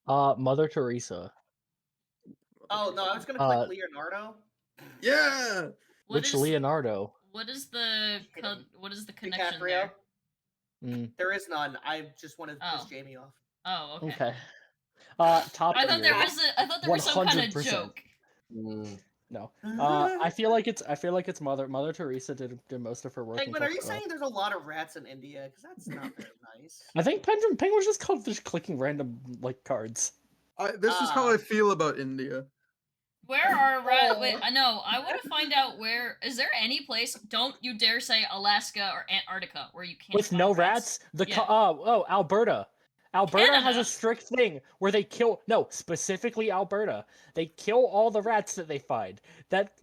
Mother Teresa. Oh no, I was gonna Uh, click Leonardo. Yeah. What Which is- Leonardo? What is the what is the connection DiCaprio. there? Mm, There is none. I just wanted to piss Oh. Jamie off. Oh, okay. okay. Top I thought tier. there was I thought there was some kind of 100%. joke. Mm. No. I feel like it's Mother Teresa did most of her work. in Penguin, are you Calcutta. saying there's a lot of rats in India? Because that's not very nice. I think Penguin's just called just clicking random like cards. This is how Ah. I feel about India. Where are wait, I know. I want to find out where is there any place, don't you dare say Alaska or Antarctica, where you can't With find no rats? Alberta. Alberta has Canada. a strict thing where they kill specifically Alberta. They kill all the rats that they find. That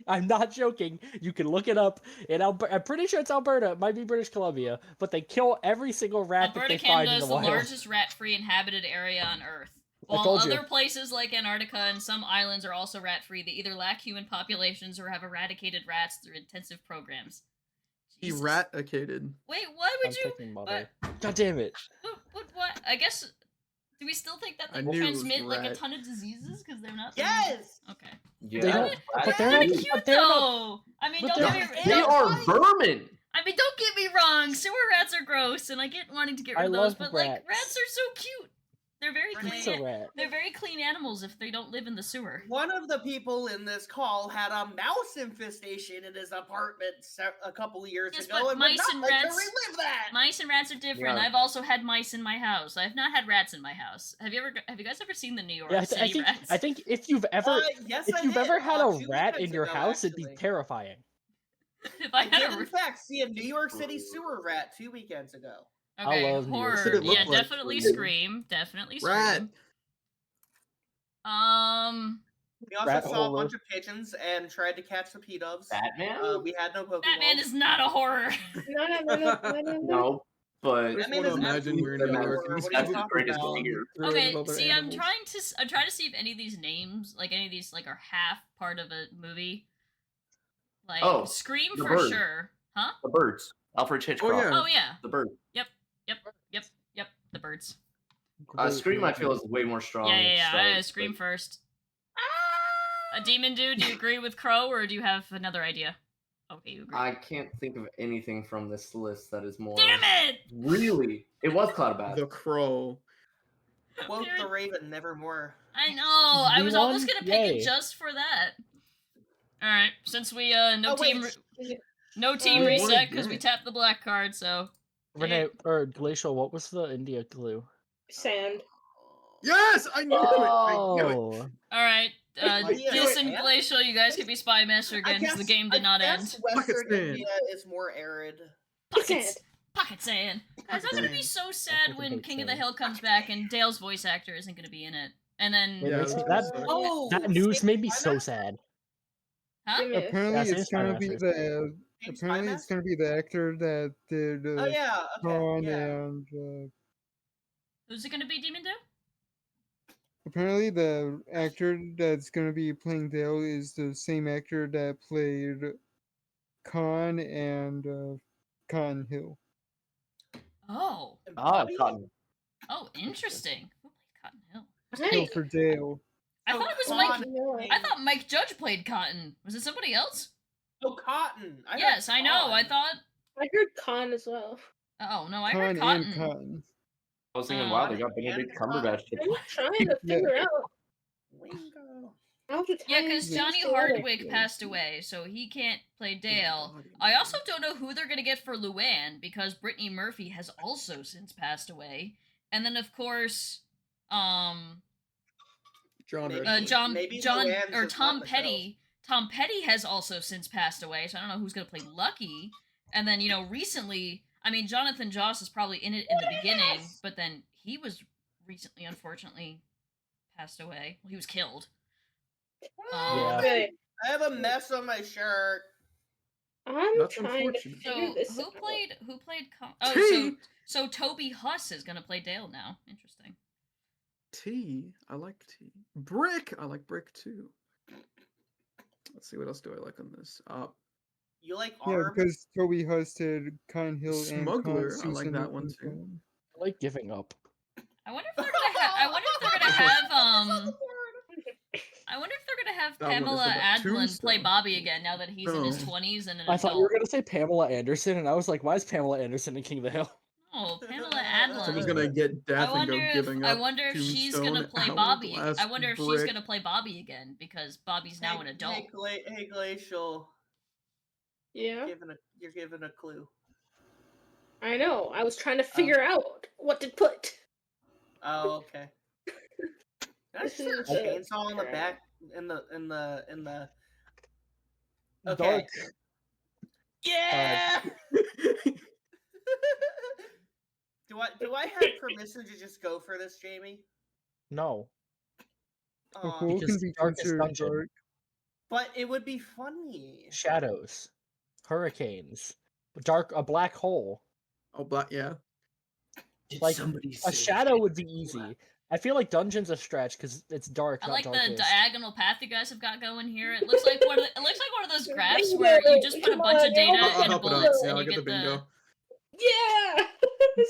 I'm not joking. You can look it up. I'm pretty sure it's Alberta. It might be British Columbia, but they kill every single rat that Alberta, they find Canada in is the the wild. largest rat-free inhabited area on Earth. While told you. other places like Antarctica and some islands are also rat-free, they either lack human populations or have eradicated rats through intensive programs. Jesus. Eradicated. Wait, why I'm would you? picking mother. God damn it. What? I guess. Do we still think that I they knew it was transmit like a rat. ton of diseases because they're not? Yes! Okay. Yeah, They don't- rats but they're They're not- do. cute but they're not- though. I mean, but don't they're- get me. They Don't, are vermin. I mean, don't get me wrong. Sewer rats are gross, and I get wanting to get rid I of those, love but like rats. rats are so cute. They're very clean. Pizza rat. They're very clean animals if they don't live in the sewer. One of the people in this call had a mouse infestation in his apartment a couple years Yes, ago, but and mice would and not like to rats- relive that. Mice and rats are different. Yeah. I've also had mice in my house. I've not had rats in my house. Have you guys ever seen the New York Yeah, City rats? I think if you've ever Yes, if I you've did, ever had 2 a rat in weekends your ago, house, it'd be actually. terrifying. if I I had did, a in fact, see a New York City sewer rat 2 weekends ago. okay, love New York horror. City. What'd it look Yeah, like? definitely Scream. Definitely Scream. Rat. We also Rat saw horror. a bunch of pigeons and tried to catch the P-dubs. Batman? We had no Pokemon. Batman is not a horror. No. No, but I just Batman want to is imagine you're in New absolutely York and horror. these What are you that's his people talking greatest about? fear. through Okay, other see, animals. I'm trying to see if any of these names, like any of these, like are half part of a movie. Like Oh, Scream the for bird. sure, huh? The birds. Alfred Hitchcock. yeah. Oh yeah, The bird. yep, the birds. Scream, I feel, is way more strong. Yeah. start, Scream but- first. Demondew, do you agree with Crow, or do you have another idea? Okay, you agree. I can't think of anything from this list that is more. Damn it! Really? It was Cloudbath. The Crow. Quote the Raven, nevermore. I know. I was almost One? gonna pick it Yay. just for that. All right, since we no Oh, wait, team Oh, reset because yeah. we tapped the black card, so Renee or Glacial, what was the India clue? Sand. Yes, I knew it. I knew it. Oh, all right. Yeah. Dis and Yeah. Glacial, you guys can be spy master again because the game did not end. Western sand. India is more arid. Pockets, pocket sand. Guys, I'm gonna be Sand. so sad fucking when hate King of the sand. Hill comes back and Dale's voice actor isn't gonna be in it. And then, It Yeah, makes me- that's that- sucks. Oh, that news Spy made me so Master? sad. huh? Apparently, Yes, it it's is gonna Spy be Master. the. James Apparently, it's Spymaster? gonna be the actor that did Oh yeah, okay, Dawn yeah. and. Who's it gonna be, Demondew? Apparently, the actor that's gonna be playing Dale is the same actor that played Khan and Cotton Hill. Oh, And Ah, Bobby? Cotton. oh, interesting. Who played Cotton Hill? Hill for Dale. I Oh, thought it was Cotton. Mike. I thought Mike Judge played Cotton. Was it somebody else? Oh, Cotton. I heard Yes, I know. I Con. thought. I heard Khan as well. Oh no, I Khan heard Cotton. and Cotton. I was thinking, wow, they got And Benedict Cotton. Cumberbatch to I'm play. trying to Yeah. figure out Wingo. how to Yeah, tie because these Johnny together. Hardwick passed away, so he can't play Dale. I also don't know who they're gonna get for Luann because Brittany Murphy has also since passed away, and then of course, John Maybe- Redford. John maybe John Luann's or is Tom not Michelle. Petty. Tom Petty has also since passed away, so I don't know who's gonna play Lucky. And then recently, I mean, Jonathan Joss is probably in it in the beginning, but then he was recently, unfortunately, passed away. Well, he was killed. Yeah. Okay, I have a mess on my shirt. I'm That's trying to unfortunate. figure So this who out. played? T. So Toby Huss is gonna play Dale now. Interesting. T. I like T. Brick. I like Brick too. Let's see, what else do I like on this? You like Yeah, Arm? because Toby Huss did Cotton Hill and Smuggler, Con I like Susan that one too. Unicorn. I like giving up. I wonder if they're gonna have I wonder if they're gonna have That one is Pamela about Adlon play tombstone. Body again now that he's in his No. 20s and an I adult. thought you were gonna say Pamela Anderson, and I was like, why is Pamela Anderson in King of the Hill? Oh, Pamela Adlon. Someone's gonna get death and go giving up. I wonder if she's gonna Tombstone, play Bobby. Hourglass, I wonder if she's Brick. gonna play Bobby again because Bobby's now an adult. Hey, Glacial. Yeah, You're given a clue. I know. I was trying to figure out what to put. Oh, okay. Can I This just is a a- chainsaw in the back in the Dark. Okay. Yeah. Do I have permission to just go for this, Jamie? No. The Aw, hole Because can be Dark is considered dungeon. dark. but it would be funny. Shadows. Hurricanes. A black hole. Oh, black. Yeah. Did Like, somebody A say shadow would be Black? easy. I feel like dungeon's a stretch because it's dark. I not like the darkest. diagonal path you guys have got going here. It looks like one of those graphs where you just put a bunch of data I'll in help it out. bullets Yeah, and I'll you get the get the. bingo. Yeah.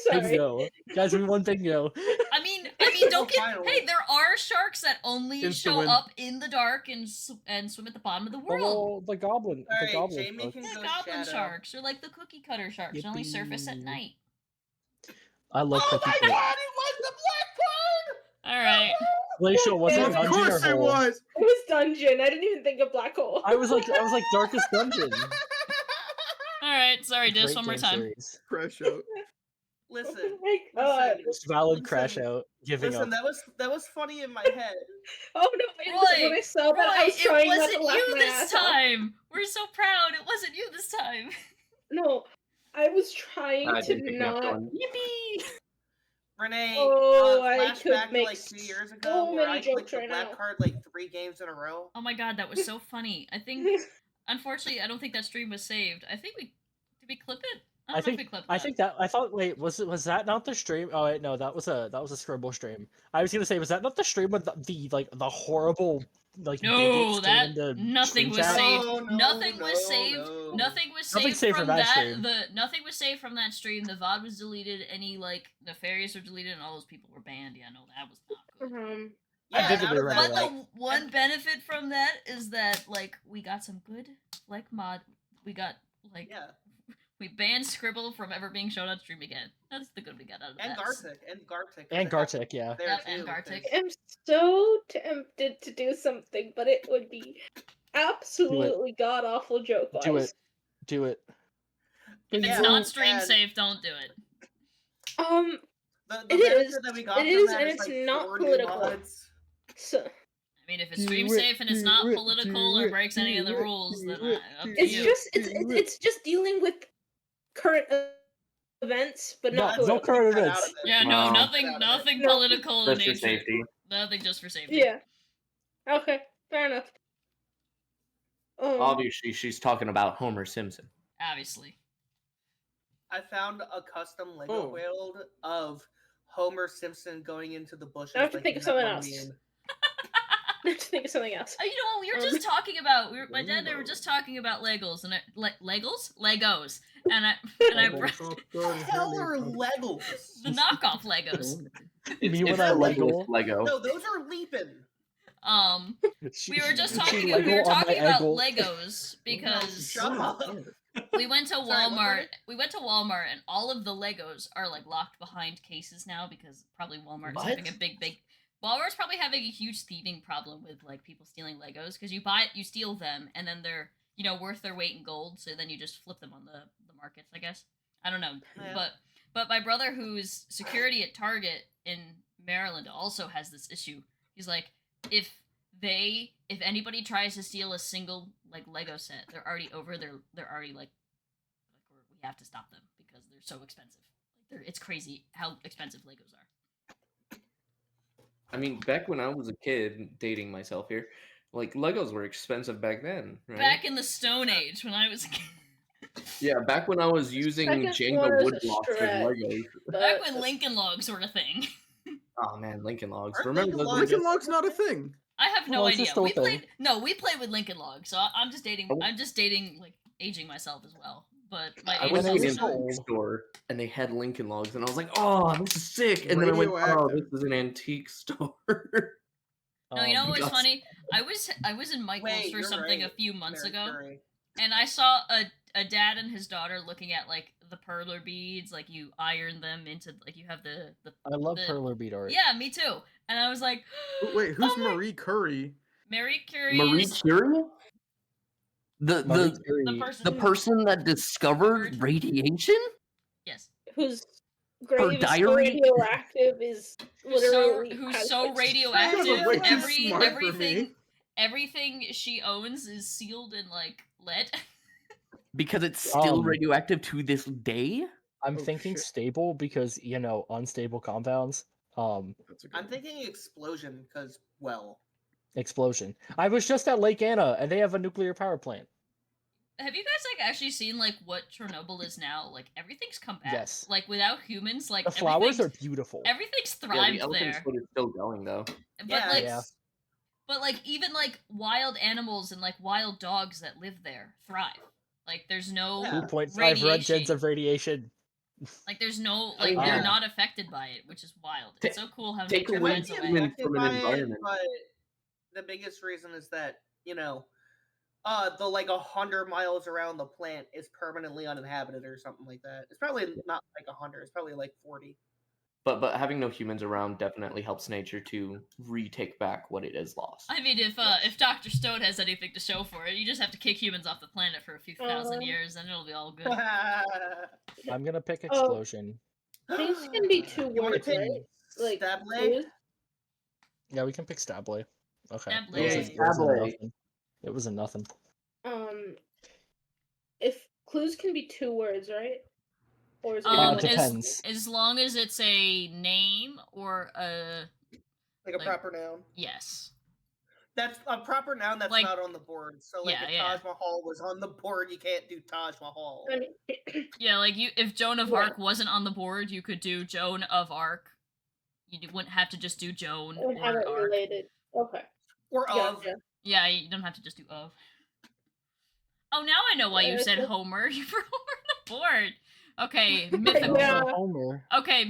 Sorry. Bingo, guys, we won bingo. I mean, don't get. Finally. Hey, there are sharks that only Insta show win. up in the dark and swim at the bottom of the world. The goblin. All the right, goblin. Jamie folk. can The go goblin shadow. sharks, or like the cookie cutter sharks, that only surface at Yippee. night. I love Oh cookie my cutter. god, it was the black card! All right. Glacial, was it Of dungeon or course it hole? was. It was dungeon. I didn't even think of black hole. I was like darkest dungeon. All right. Sorry, Dis. Great One more game time. series. Crash out. Listen, Oh my god. listen, Most valid crash Listen, out. Giving listen, up. that was funny in my head. Oh no! It was when I saw that I was it trying not wasn't to laugh you my this ass off. time. We're so proud. It wasn't you this time. No, I was trying I to didn't pick up not. one. Yippee! Renee, Oh, I could flashback to make like 2 years ago so where many I jokes clicked the right black now. card like 3 games in a row. Oh my god, that was so funny. I think, unfortunately, I don't think that stream was saved. I think did we clip it? I don't know if we clipped that. I thought wait, was that not the stream? Oh wait, no, that was a scribble stream. I was gonna say, was that not the stream with the horrible No, bigots that in the nothing stream was chat? saved. No, no, Nothing was no, saved. no. Nothing was Nothing's saved saved from from that that. stream. Nothing was saved from that stream. The VOD was deleted. Any like nefarious were deleted, and all those people were banned. Yeah, no, that was not good. I Yeah, vividly out of remember But that, the one benefit from that is that like we got some good like mod. We got like yeah, we banned Scribble from ever being shown on stream again. That's the good we got out of and that. Gartic. And Gartic, yeah. There Yep, too, and Gartic. because- I'm so tempted to do something, but it would be absolutely god awful joke wise. Do it. Do it. If it's Yeah, not stream and- safe, don't do it. The It benefit is. that we got It from is, that and is, it's like, not 4 new political. mods. So I mean, if it's Do stream it, safe and it's do not it, political do or it, breaks any of the do it, rules, do then it, up to it's you. just it's just dealing with current events, but not No political. current Get out events. of it. Yeah, no, Wow. nothing, Get out of it. nothing No. political in Just for nature. safety. Nothing, just for safety. Yeah. Okay, fair enough. Obviously, she's talking about Homer Simpson. Obviously. I found a custom Lego Oh. build of Homer Simpson going into the bushes. I have to like think in of that something one else. meme. I have to think of something else. You know, we were just talking about. My dad and I were just talking about Legos and Legos, and I brought What the hell are Legos? the knockoff Legos. It's when it's I the Lego. Lego. No, those are leaping. We were just She talking. Lego We were on my talking about eggle. Legos because Shut up. we went to Sorry, what, Walmart. Brittany? We went to Walmart, and all of the Legos are like locked behind cases now because probably Walmart's What? having a big. Walmart's probably having a huge thieving problem with like people stealing Legos because you steal them, and then they're worth their weight in gold, so then you just flip them on the markets. I guess I don't know, Yeah. but my brother, who's security at Target in Maryland, also has this issue. He's like, if anybody tries to steal a single like Lego set, they're already over. They're already like we have to stop them because they're so expensive. It's crazy how expensive Legos are. I mean, back when I was a kid, dating myself here, like Legos were expensive back then, right? Back in the Stone Age when I was a kid. Yeah, back when I was using Second one Jenga is wood a blocks with stretch. Legos. Back when Lincoln Logs were a thing. Oh man, Lincoln Logs. Aren't Remember Lincoln those? Logs- Lincoln Log's not a thing. I have no Well, it's idea. just a We thing. played with Lincoln Logs, so I'm just dating. Oh. I'm just dating like aging myself as well. But my I age went is to an also not. antique store and they had Lincoln Logs, and I was like, "Oh, this is sick!" And then I went, "Oh, Radioactive. this is an antique store." No, you know what was Just- funny? I was in Michael's Wait, for you're something right, a few months Mary ago, Curry. and I saw a dad and his daughter looking at like the perler beads, like you iron them into like you have the I love the- perler bead art. yeah, me too. And I was like, Wait, who's oh my- Marie Curry? Marie Curie Marie is Curie, Marie the Curie. person. the person that discovered radiation. Yes. Whose grave is so diary? radioactive is literally Who's has, so like, radioactive. You're way too Every smart for everything me. everything she owns is sealed in like lead. Because it's still Um, radioactive to this day. I'm Oh, thinking shit. stable because unstable compounds. That's a good I'm one. thinking explosion because, well, Explosion. I was just at Lake Anna and they have a nuclear power plant. Have you guys like actually seen like what Chernobyl is now? Like everything's come back. Yes. Like without humans, like The flowers are everything's beautiful. everything's Yeah, thrived the elephant's there. foot is still going though. But Yeah, like Yeah. but like even like wild animals and like wild dogs that live there thrive. Like there's no Yeah. 2.5 radiation. rentgens of radiation. Like there's no I mean, like they're yeah. not affected by it, which is wild. It's so cool how take nature It away might finds be a human way. affected from an by it, environment. but the biggest reason is that, you know, the like 100 miles around the plant is permanently uninhabited or something like that. It's probably not like 100. It's probably like 40. But having no humans around definitely helps nature to retake back what it has lost. I mean, if Dr. Stone has anything to show for it, you just have to kick humans off the planet for a few thousand years, and it'll be all good. I'm gonna pick explosion. Things can be two You wanna words, pick right? Like Stable? clues? Yeah, we can pick Stable. Okay. Stable. It was a- Yay. it was a Stable. nothing. It was a nothing. If clues can be two words, right? Or is it Uh, one? depends. As long as it's a name or a Like a Like- proper noun. yes. That's a proper noun that's Like- not on the board. So like Yeah, if yeah. Taj Mahal was on the board, you can't do Taj Mahal. I mean, Yeah, like if Joan of Yeah. Arc wasn't on the board, you could do Joan of Arc. You wouldn't have to just do Joan and have or it Arc. related. Okay. Or of. Gotcha. Yeah, you don't have to just do of. Oh, now I know why you said Okay. Homer. You were Homer on the board. Okay, mythical. Yeah. Homer. Okay,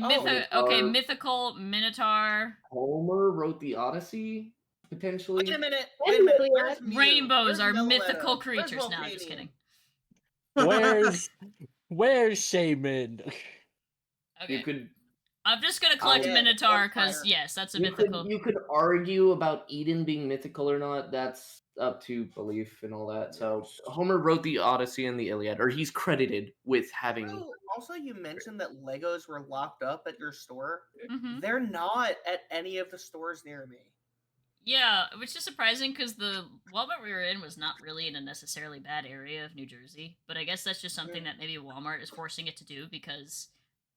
Oh, mythical Minotaur. Homer wrote the Odyssey, potentially. Wait a minute. And Wait a minute. Mew. Where's Mew? Rainbows Where's are Yellow mythical Meadow? Where's creatures. No, I'm just Volcanion? kidding. Where's Shaman? Okay, You could I'm just gonna collect yeah, Minotaur on because fire. yes, that's a you mythical. could you could argue about Eden being mythical or not. That's up to belief and all that. So Homer wrote the Odyssey and the Iliad, or he's credited with having. Also, you mentioned that Legos were locked up at your store. Mhm. They're not at any of the stores near me. Yeah, which is surprising because the Walmart we were in was not really in a necessarily bad area of New Jersey. But I guess that's just something that maybe Walmart is forcing it to do because,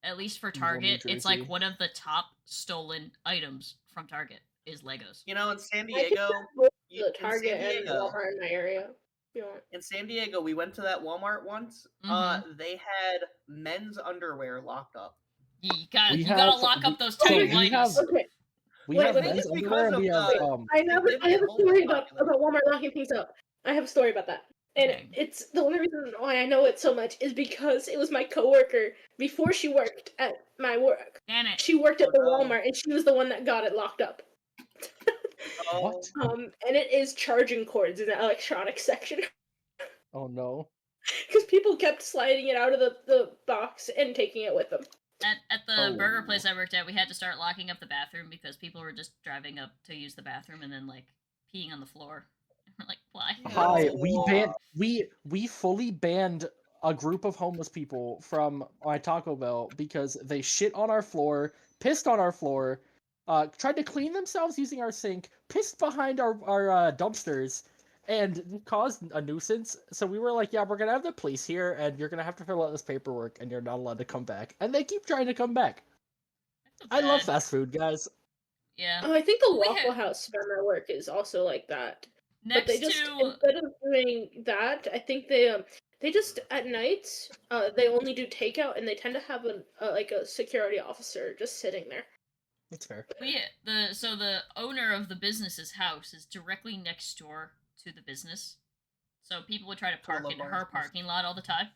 at least for Evil New Target, it's like Jersey. one of the top stolen items from Target is Legos. You know, in San I could Diego, just go to you- the in Target San and Diego- Walmart in my area. If you want. in San Diego, we went to that Walmart once. They had men's underwear locked up. You gotta We gotta have- lock we- up those so tiny we whiteys. have- Okay. We Wait, have wait, men's it's because underwear and of we have the- I have They I have a hold story the about population. Walmart locking things up. I have a story about that. And Okay. it's the only reason why I know it so much is because it was my coworker before she worked at my work. Damn it. She worked at the Oh, no. Walmart and she was the one that got it locked up. Oh, What? And it is charging cords in the electronics section. Oh no. Because people kept sliding it out of the box and taking it with them. At the burger Oh. place I worked at, we had to start locking up the bathroom because people were just driving up to use the bathroom and then like peeing on the floor. We're like, why? Yeah. Hi, No. we fully banned a group of homeless people from my Taco Bell because they shit on our floor, pissed on our floor, tried to clean themselves using our sink, pissed behind our dumpsters, and caused a nuisance. So we were like, yeah, we're gonna have the police here, and you're gonna have to fill out this paperwork, and you're not allowed to come back. And they keep trying to come back. I love Bad. fast food, guys. Yeah. Oh, I think the We Waffle had- House by my work is also like that. Next But they just to instead of doing that, I think they just at night they only do takeout and they tend to have like a security officer just sitting there. That's fair. the owner of the business's house is directly next door to the business. So people would try to park in her Lobar's parking lot all the time.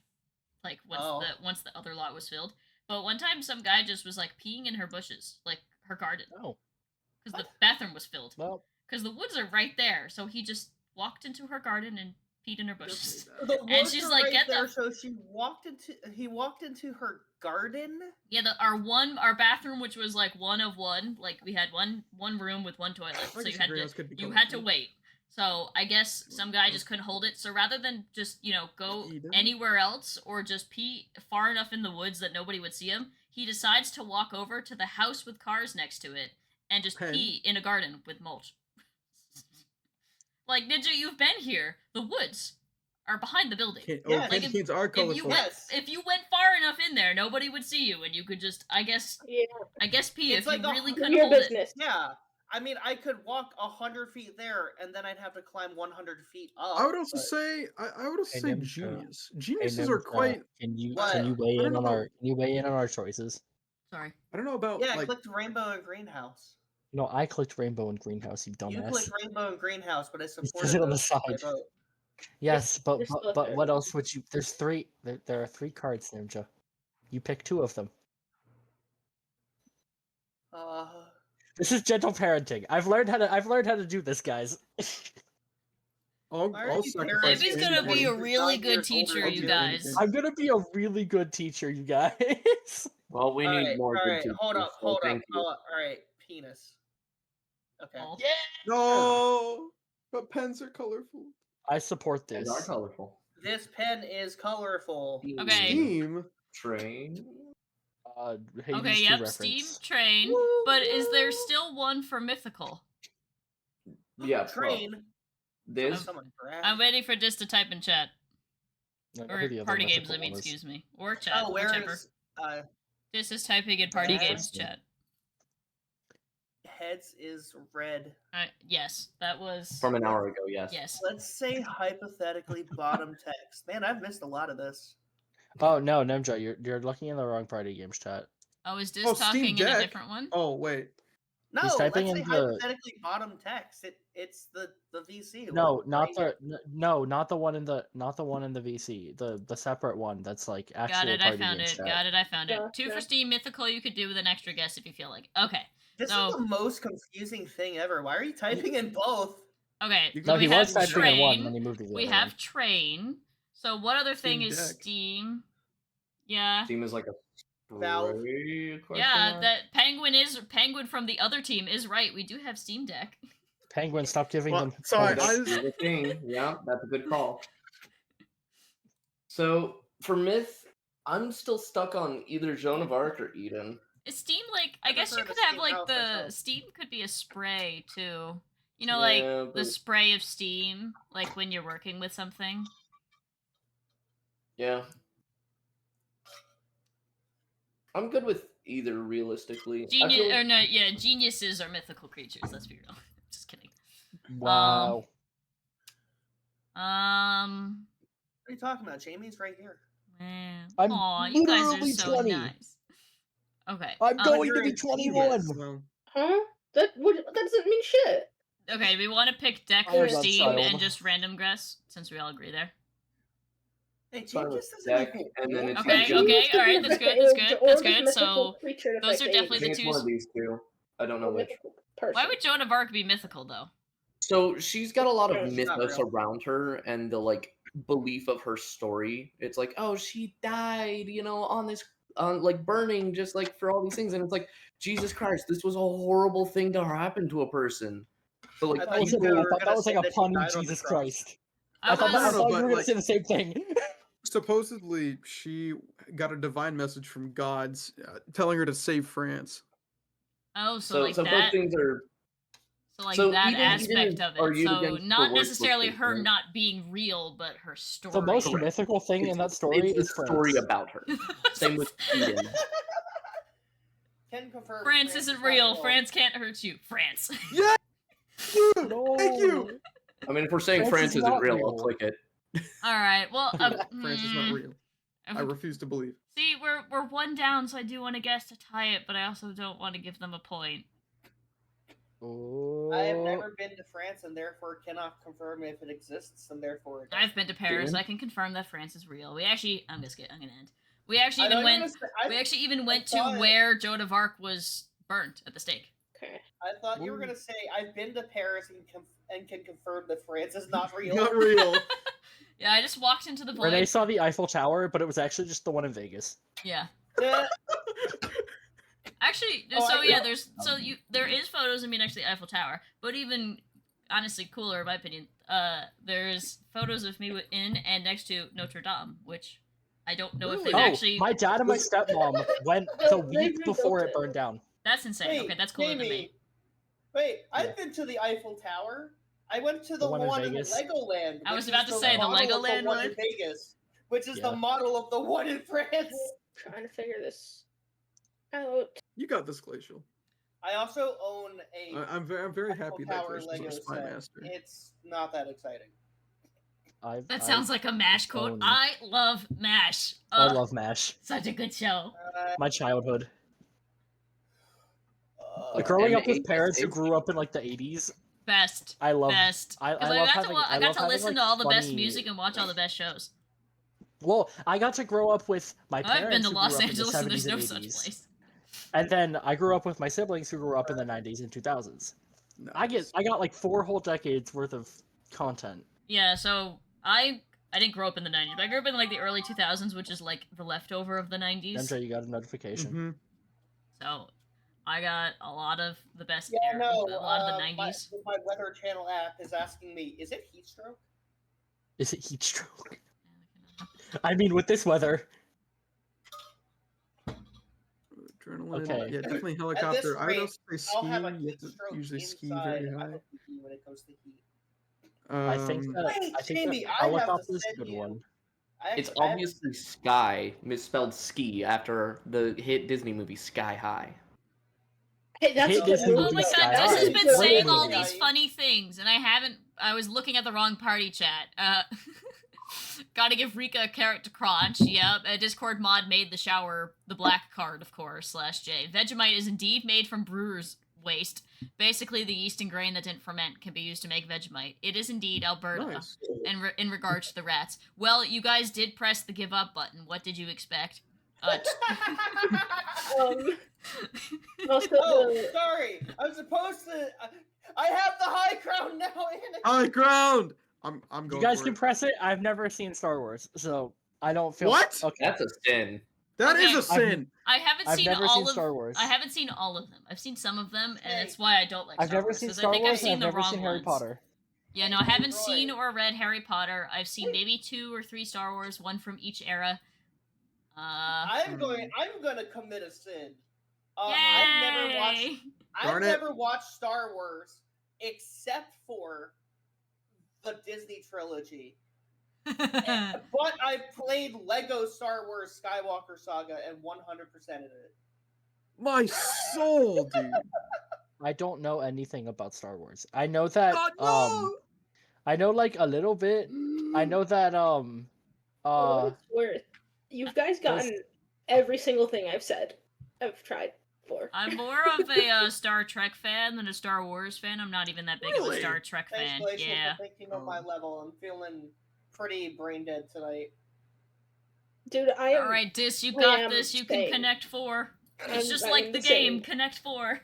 Like once the other lot was filled. But one time some guy just was like peeing in her bushes, like her garden, Oh, because the bathroom was filled. well, Because the woods are right there, so he just walked into her garden and peed in her bushes. The And woods she's are like, right "Get the there," f-" so he walked into her garden. Yeah, our bathroom, which was like one of one, like we had one room with one toilet, so you had to wait. So I guess some guy just couldn't hold it. So rather than just go Eden? anywhere else or just pee far enough in the woods that nobody would see him, he decides to walk over to the house with cars next to it and just Pen. pee in a garden with mulch. Like, Ninja, you've been here. The woods are behind the building. Yes. Like, Candy canes are If you colorful. went, Yes. if you went far enough in there, nobody would see you, and you could just, I guess Yeah, pee It's if like you a really hundred- couldn't your hold it. business. Yeah, I mean, I could walk 100 feet there, and then I'd have to climb 100 feet up. I would also but- say I would also Hey, say Nimsa. genius. Hey, Geniuses are Nimsa, quite. Can you What? weigh I in don't on know. our choices? Sorry. I don't know about Yeah, I like. clicked rainbow and greenhouse. No, I clicked rainbow and greenhouse. You You dumbass. clicked rainbow and greenhouse, but I It supported says it on the those with my side. vote. Yes, but Just but, look but at what it. else would you? There's three. There are 3 cards, Ninja. You pick 2 of them. This is gentle parenting. I've learned how to do this, guys. I'll Why are you sacrifice. Maybe he's He's gonna be a 9 really good years older teacher, than you you. guys. I'm gonna be a really good teacher, you guys. Well, we need more all good right, teachers. hold up, so thank you. all right, penis. Okay. Oh. Yeah. No, but pens are colorful. I support They this. are colorful. This pen is colorful. Okay. Steam. Train. Hades Okay, 2 yep, reference. Steam, Train. But is there still one for Mythical? Yeah. Train. This. Someone brag. I'm waiting for Dis to type in chat. I know Or who the other Party Games, mythical I mean, one is. excuse me. Or chat, Oh, where whichever. is Dis is typing in Party Brad? Games chat. heads is red? Yes, that was... From an hour ago, yes. Yes. Let's say hypothetically bottom text. Man, I've missed a lot of this. Oh no, Nemja, you're looking in the wrong Party Games chat. Oh, is Dis Oh, Steam talking in a Deck. different one? Oh wait. No, He's let's typing say in the- hypothetically bottom text. It's the VC. No, not right? not the one in the VC. The separate one that's like actual Got it, I Party found Games it. chat. Got it, I found it. Yeah, 2 for yeah. Steam Mythical you could do with an extra guess if you feel like. Okay. This So- is the most confusing thing ever. Why are you typing in both? Okay. You So No, we he have was typing Train. in one when he moved to the We other have one. Train. So what other thing Steam is Deck. Steam? Yeah. Steam is like a Valve. spray question Yeah, mark? that Penguin from the other team is right. We do have Steam Deck. Penguin, stop giving Well, them. sorry, points. I That's just- the thing. Yeah, that's a good call. So for Myth, I'm still stuck on either Joan of Arc or Eden. Is Steam like? I I guess you prefer could the have Steam like house the myself. Steam could be a spray too. You know, Yeah, like the but- spray of Steam, like when you're working with something. Yeah. I'm good with either realistically. I Genius feel- or no, yeah, geniuses are mythical creatures. Let's be real. Just kidding. Wow. What are you talking about? Jamie's right here. Man. I'm Aw, you guys are literally so 20. nice. Okay. I'm going to you're be in 21. genius. Well, Huh? That doesn't mean shit. Okay, we want to pick deck Oh, for God, Steam child. and just random guess, since we all agree there. Hey, Fine Jamie with just doesn't deck, equal and then cool. it's Okay, usually- okay, all right, that's good, that's good, that's good. So those are I definitely think the it's one twos. of these two. I don't know which. Why would Joan of Arc be mythical though? So she's got a lot Yeah, of she's not mythos real. around her and the like belief of her story. It's like, oh, she died, on this like burning just like for all these things. And it's like, Jesus Christ, this was a horrible thing to happen to a person. But like I I thought you thought were that gonna was say like a that she pun. died on the Jesus cross. Christ! I I thought was- you No, were but, gonna like- say the same thing. supposedly she got a divine message from gods telling her to save France. Oh, so so like both that. things are So like so that Eden aspect is- of are it. you So against the not word necessarily flip, her right? not being real, but her story. The most Correct. mythical thing in that story it's is the story France. about her. Same with Eden. Can confirm France is isn't not real. France can't hurt you. France. Yeah. Dude, No. Thank you. I mean, if we're saying France France is isn't not real, I'll real. click it. All right. Well, France is not real. I refuse to believe. See, we're one down, so I do want to guess to tie it, but I also don't want to give them a point. I have Oh. never been to France and therefore cannot confirm if it exists, and therefore it I've been to Paris. Yeah. I can confirm that France is real. We actually, I'm just kidding. I'm gonna end. We actually I even know you're went. gonna say- We actually even went to thought- where Joan of Arc was burnt at the stake. Okay. I thought you were gonna say I've been to Paris and can confirm that France is not real. Not real. Yeah, I just walked into the Renee void. saw the Eiffel Tower, but it was actually just the one in Vegas. Yeah. Yeah. Actually, Oh, so I- yeah, there is photos of me next to the Eiffel Tower, but even honestly cooler in my opinion, there's photos of me in and next to Notre Dame, which I don't know if Really? they've Oh, actually. my dad and my stepmom went the They week rebuilt before it it. burned down. That's insane. Wait, Okay, that's cooler than me. Jamie, Wait, Yeah. I've been to the Eiffel Tower. I went to the one in one in Vegas? Legoland. I was which about is to say, the model of Legoland one one? in Vegas, which is Yeah. the model of the one in France. Trying to figure this out. You got this, Glacial. I also own a I'm very Eiffel happy that Tower Glacial's Lego our spy set. master. It's not that exciting. That sounds like a MASH quote. own- I love MASH. I Ugh, love MASH. such a good show. My childhood. Uh, Growing up with And parents who it's- grew up in like the 80s, Best. I love. Best. I 'Cause love got having. to, I got love to having, listen like, to all the best funny- music and watch all the best shows. Well, I got to grow up with my parents. I've been to who Los grew up Angeles in and the there's 70s no and such 80s. place. And then I grew up with my siblings who grew up in the 90s and 2000s. I got like 4 whole decades worth of content. Yeah, so I didn't grow up in the 90s, but I grew up in like the early 2000s, which is like the leftover of the 90s. MJ, you got a notification. Mhm. So I got a lot of the best yeah, era, no. a lot of the 90s. My Weather Channel app is asking me, is it heat stroke? Is it heat stroke? I mean, with this weather. Adrenaline. Okay. Yeah, definitely At helicopter. this I would rate, also say I'll have a skiing. You heat have to stroke usually ski inside very of high. the heat when it comes to heat. I think that Wait, I think Jamie, that I have to helicopter is a send good you- one. It's I have- obviously Sky, misspelled ski, after the hit Disney movie Sky High. Hey, that's Hit a good Disney movie. Oh my movie god, Sky Jess has High. been Great saying all movie. these funny things, and I was looking at the wrong party chat. Gotta give Rika a carrot to crunch. Yep, a Discord mod made the shower the black card, of course, /J. Vegemite is indeed made from brewer's waste. Basically, the yeast and grain that didn't ferment can be used to make Vegemite. It is indeed Alberta. Nice. In regards to the rats. Well, you guys did press the give up button. What did you expect? Also, Oh, sorry. I'm supposed to. I have the high ground now. High ground. I'm You going guys for can it. press it. I've never seen Star Wars, so I don't feel. What? Okay. That's a sin. That is Okay. a sin. I haven't I've seen never all seen of Star Wars. I haven't seen all of them. I've seen some of them, and Hey. that's why I don't like I've Star never Wars. seen 'Cause Star I think Wars. I've seen and the I've never wrong seen Harry ones. Potter. Yeah, no, I haven't Roy. seen or read Harry Potter. I've seen maybe 2 or 3 Star Wars, one from each era. I'm going to commit a sin. Yay! I've Darn it. never watched Star Wars except for the Disney trilogy. But I played Lego Star Wars Skywalker Saga and 100%ed it. My soul, dude. I don't know anything about Star Wars. I know that God, no! I know like a little bit. I know that for what it's worth, you guys gotten every single thing I've said. I've tried for. I'm more of a Star Trek fan than a Star Wars fan. I'm not even that big of a Really? Star Trek Thanks, fan. Glacial, Yeah. for thinking of my level. I'm feeling pretty brain dead tonight. Dude, I am. Alright, Dis, you I got am this. You can insane. connect 4. It's I'm- just I'm like the game, insane. Connect 4.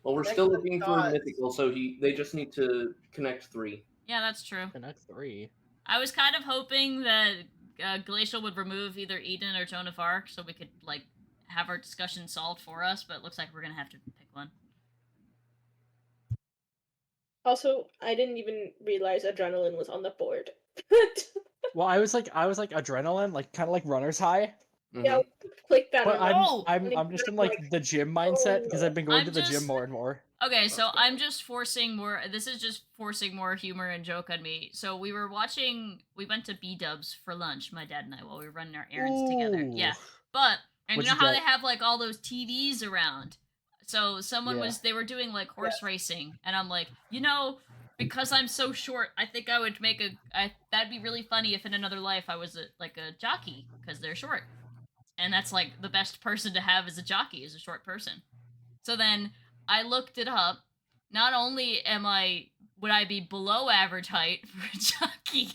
Well, we're Connect still the looking for dots. mythical, so they just need to connect 3. Yeah, that's true. Connect 3. I was kind of hoping that Glacial would remove either Eden or Joan of Arc so we could, like, have our discussion solved for us, but it looks like we're gonna have to pick one. Also, I didn't even realize adrenaline was on the board. Well, I was like adrenaline, like kind of like runner's high. Yeah, click that. But and Oh! I'm just in like the gym mindset because I've been going I'm to the just- gym more and more. Okay, so Let's go. I'm just forcing more. This is just forcing more humor and joke on me. So we went to B-Dubs for lunch, my dad and I, while we were running our errands together. Ooh. Yeah, but and What'd you know you how get? they have like all those TVs around. So someone Yeah. they were doing like horse racing, and I'm like, because I'm so short, I think I would that'd be really funny if in another life I was like a jockey because they're short, and that's like the best person to have as a jockey is a short person. So then I looked it up. Not only would I be below average height for a jockey,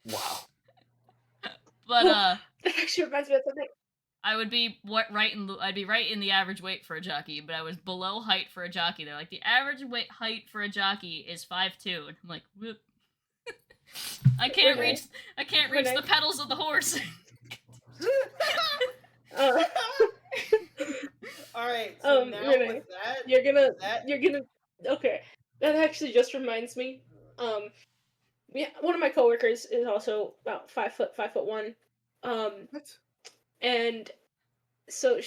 Wow. but that actually reminds me of something. I would be I'd be right in the average weight for a jockey, but I was below height for a jockey. They're like the average height for a jockey is 5'2", and I'm like, whoop. I can't Okay. reach the pedals of the horse. All right, so now Renee, with that, you're gonna. that Okay, that actually just reminds me. Yeah, one of my coworkers is also about 5'1". What? And so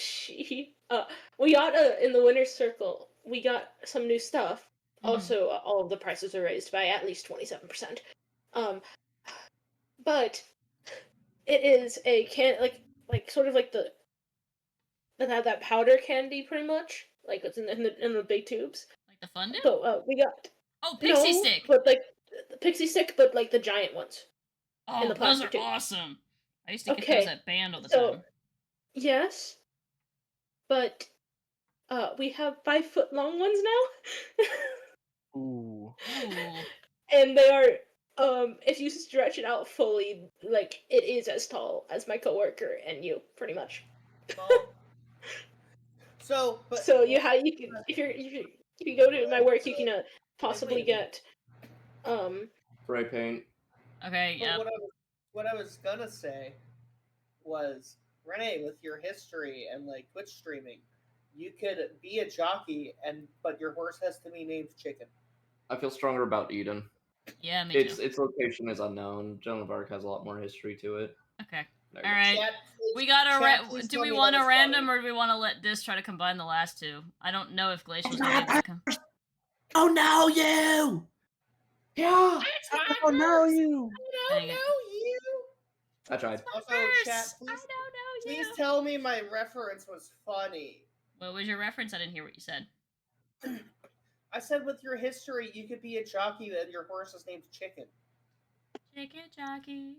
we got in the winner's circle. We got some new stuff. Also, all of the prices are raised by at least 27%. But it is a like sort of like that powder candy, pretty much. like it's in the big tubes. Like the Fun Dip? But we got Oh, Pixie no, Stick! but like the pixie stick, but like the giant ones. Oh, in the those plastic are tube. awesome. I used to get Okay, those at band all the so- time. Yes, but we have 5-foot long ones now, Ooh. Ooh. and they are if you stretch it out fully, like it is as tall as my coworker and you, pretty much. Well, but So you can if you go to my work, you can possibly get Spray paint. Okay, But yeah. what I was gonna say was, Renee, with your history and like Twitch streaming, you could be a jockey, but your horse has to be named Chicken. I feel stronger about Eden. Yeah, me Its too. its location is unknown. Joan of Arc has a lot more history to it. Okay. There you All go. right. Chat, We got chat, a please do tell we me want that a was random funny. or do we want to let Dis try to combine the last two? I don't know if Glacial's gonna be able to come. Oh no, you! Yeah. Oh no, you! Dang it. you. I tried. Also, First, chat, I please, don't know you. please tell me my reference was funny. What was your reference? I didn't hear what you said. I said with your history, you could be a jockey and your horse is named Chicken. Chicken jockey.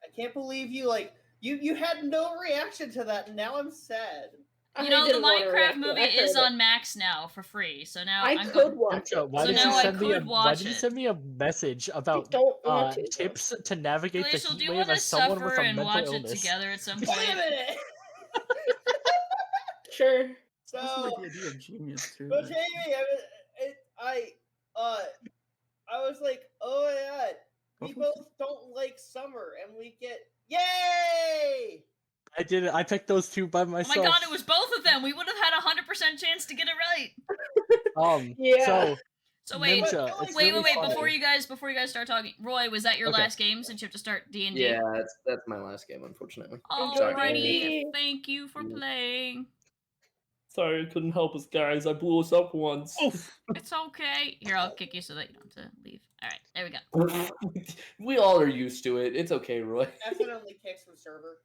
I can't believe you had no reaction to that, and now I'm sad. You I know, the didn't wanna Minecraft react to it. movie I is heard it. on Max now for free, so now I I'm could watch Ninja, it. why So did now you I send me could why watch did you it. send me a message about don't want to, though. tips to navigate the Glacial, do heat you wave want to as someone with suffer a and mental watch it illness? together at some Wait point? a minute. Sure. That's So, like the idea of genius too. but actually. Jamie, I was like, oh my god, we What was both don't like summer, and we get yay! I did it. I picked those two by Oh myself. my god, it was both of them! We would have had a 100% chance to get it right! Yeah. So So wait, Ninja, But, it's wait, really funny. before you guys start talking, Roy, was that your Okay. last game since you have to start D&D? Yeah, that's my last game, unfortunately. Enjoy Alrighty, D&D. thank you for playing. Sorry, I couldn't help us, guys. I blew us up once. It's okay. Here, I'll kick you so that you don't have to leave. Alright, there we go. We all are used to it. It's okay, Roy. accidentally kicks from server.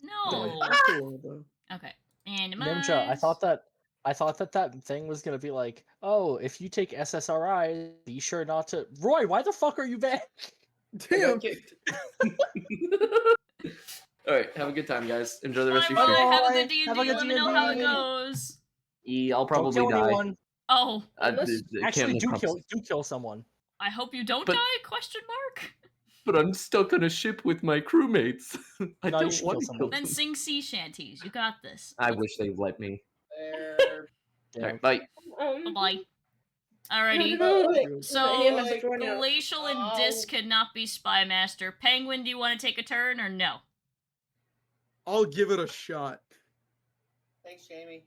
No. Cool, though. Okay. And Ninja, I thought that thing was gonna be like, oh, if you take SSRI, be sure not to. Roy, why the fuck are you back? I got Damn. kicked. All right, have a good time, guys. Enjoy the rest Bye, of your Roy. stream. Have a Bye. good D&D. Have a good Let me know how it D&D. goes. I'll Don't probably kill die. anyone. Oh, Actually, do kill someone. I hope you don't But- die? Question mark. But I'm stuck on a ship with my crewmates. I No, you don't should want kill to someone. kill Then them. sing sea shanties. You got this. I wish they'd let me. There. Yeah. All right, bye. Bye-bye. Alrighty. No. So, Any message running out. Glacial and Disc cannot be Spy Master. Penguin, do you want to take a turn or no? I'll give it a shot. Thanks, Jamie.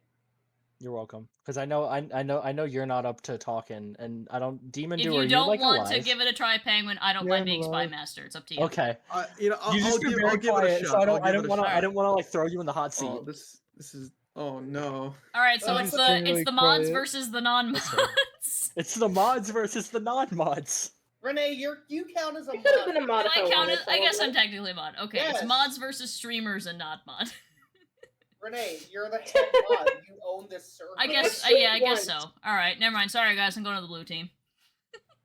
You're welcome. Because I know you're not up to talking, and I don't. If Demondew, you are don't you like want alive? to give it a try, Penguin, I don't Yeah, mind I'm being Spy alive. Master. It's up to you. Okay. I'll You just give been very it a quiet, shot. so I I'll give don't it a want to. shot. I don't want to like throw you in the hot seat. Oh, this is. Oh no. Alright, so Oh, it's it's the really it's the mods quiet. versus the non-mods. It's the mods versus the non-mods. Renee, you count as a I could have mod. been a mod Can if I I count wanted, it? I guess I'm probably. technically a mod. Okay, it's Yes. mods versus streamers and not mod. Renee, you're the head mod. You own this server. I guess, Stream yeah, I guess once. so. Alright, never mind. Sorry guys, I'm going to the blue team.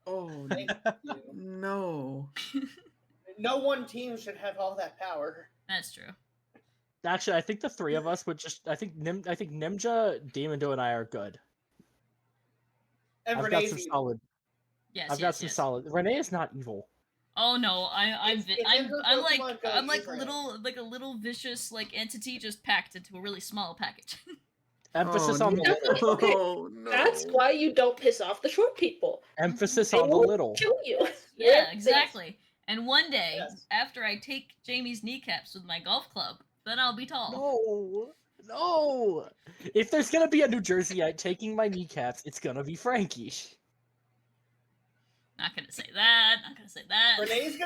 Oh Thank you. no. No one team should have all that power. That's true. Actually, I think the three of us would just. I think Ninja, Demondew, and I are good. And I've got Renee's some evil. solid. Yes, I've yes, got some yes. solid. Renee is not evil. Oh no, I'm It's in her Pokemon Go I'm like username. a little vicious like entity just packed into a really small package. Emphasis Oh, on the no. little. Oh no. That's why you don't piss off the short people. Emphasis They on the will little. kill you. Yeah, exactly. And one day, Yes. after I take Jamie's kneecaps with my golf club, then I'll be tall. No. If there's gonna be a New Jerseyite taking my kneecaps, it's gonna be Frankie. Not gonna say that. Not gonna say that. Renee's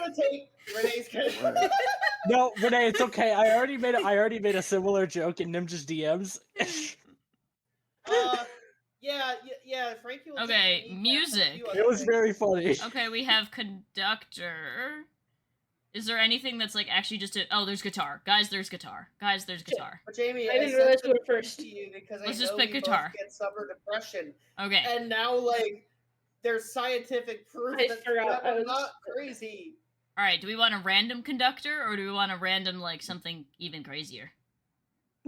gonna. No, Renee, it's okay. I already made a similar joke in Nimja's DMs. Yeah, Frankie will Okay, take the kneecap music. and a few other It was things. very funny. Okay, we have conductor. Is there anything that's like actually just a there's guitar. Guys, there's guitar. Guys, there's guitar. But Jamie, I didn't said realize you were this first. to you because Let's I just know pick we guitar. both get summer depression, Okay. and now like there's scientific proof I that forgot, I I'm was- not crazy. Alright, do we want a random conductor or do we want a random like something even crazier?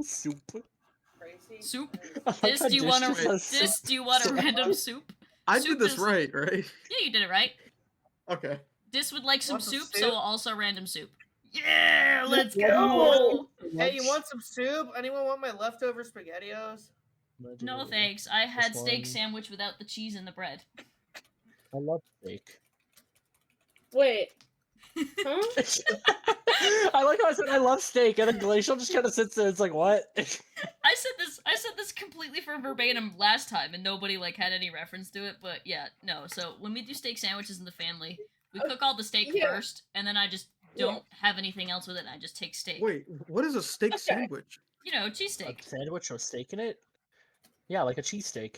Soup. Crazy. Soup? I like This how do you want Dish a just says this do you want a soup. random soup? I Soup did this is- right? Yeah, you did it right. Okay. This would like some Want some soup, soup? so also random soup. Yeah, let's Yeah, go. Hey, you want some soup? Anyone want my leftover SpaghettiOs? No thanks. I had This steak one. sandwich without the cheese and the bread. I love steak. Wait. Huh? I like how I said I love steak, and then Glacial just kind of sits there. It's like, what? I said this completely for verbatim last time, and nobody like had any reference to it. But yeah, no. So when we do steak sandwiches in the family, we cook all the steak Yeah. first, and then I just don't have anything else with it. I just take steak. Wait, what is a steak Okay. sandwich? You know, A cheesesteak. sandwich with steak in it? Yeah, like a cheesesteak.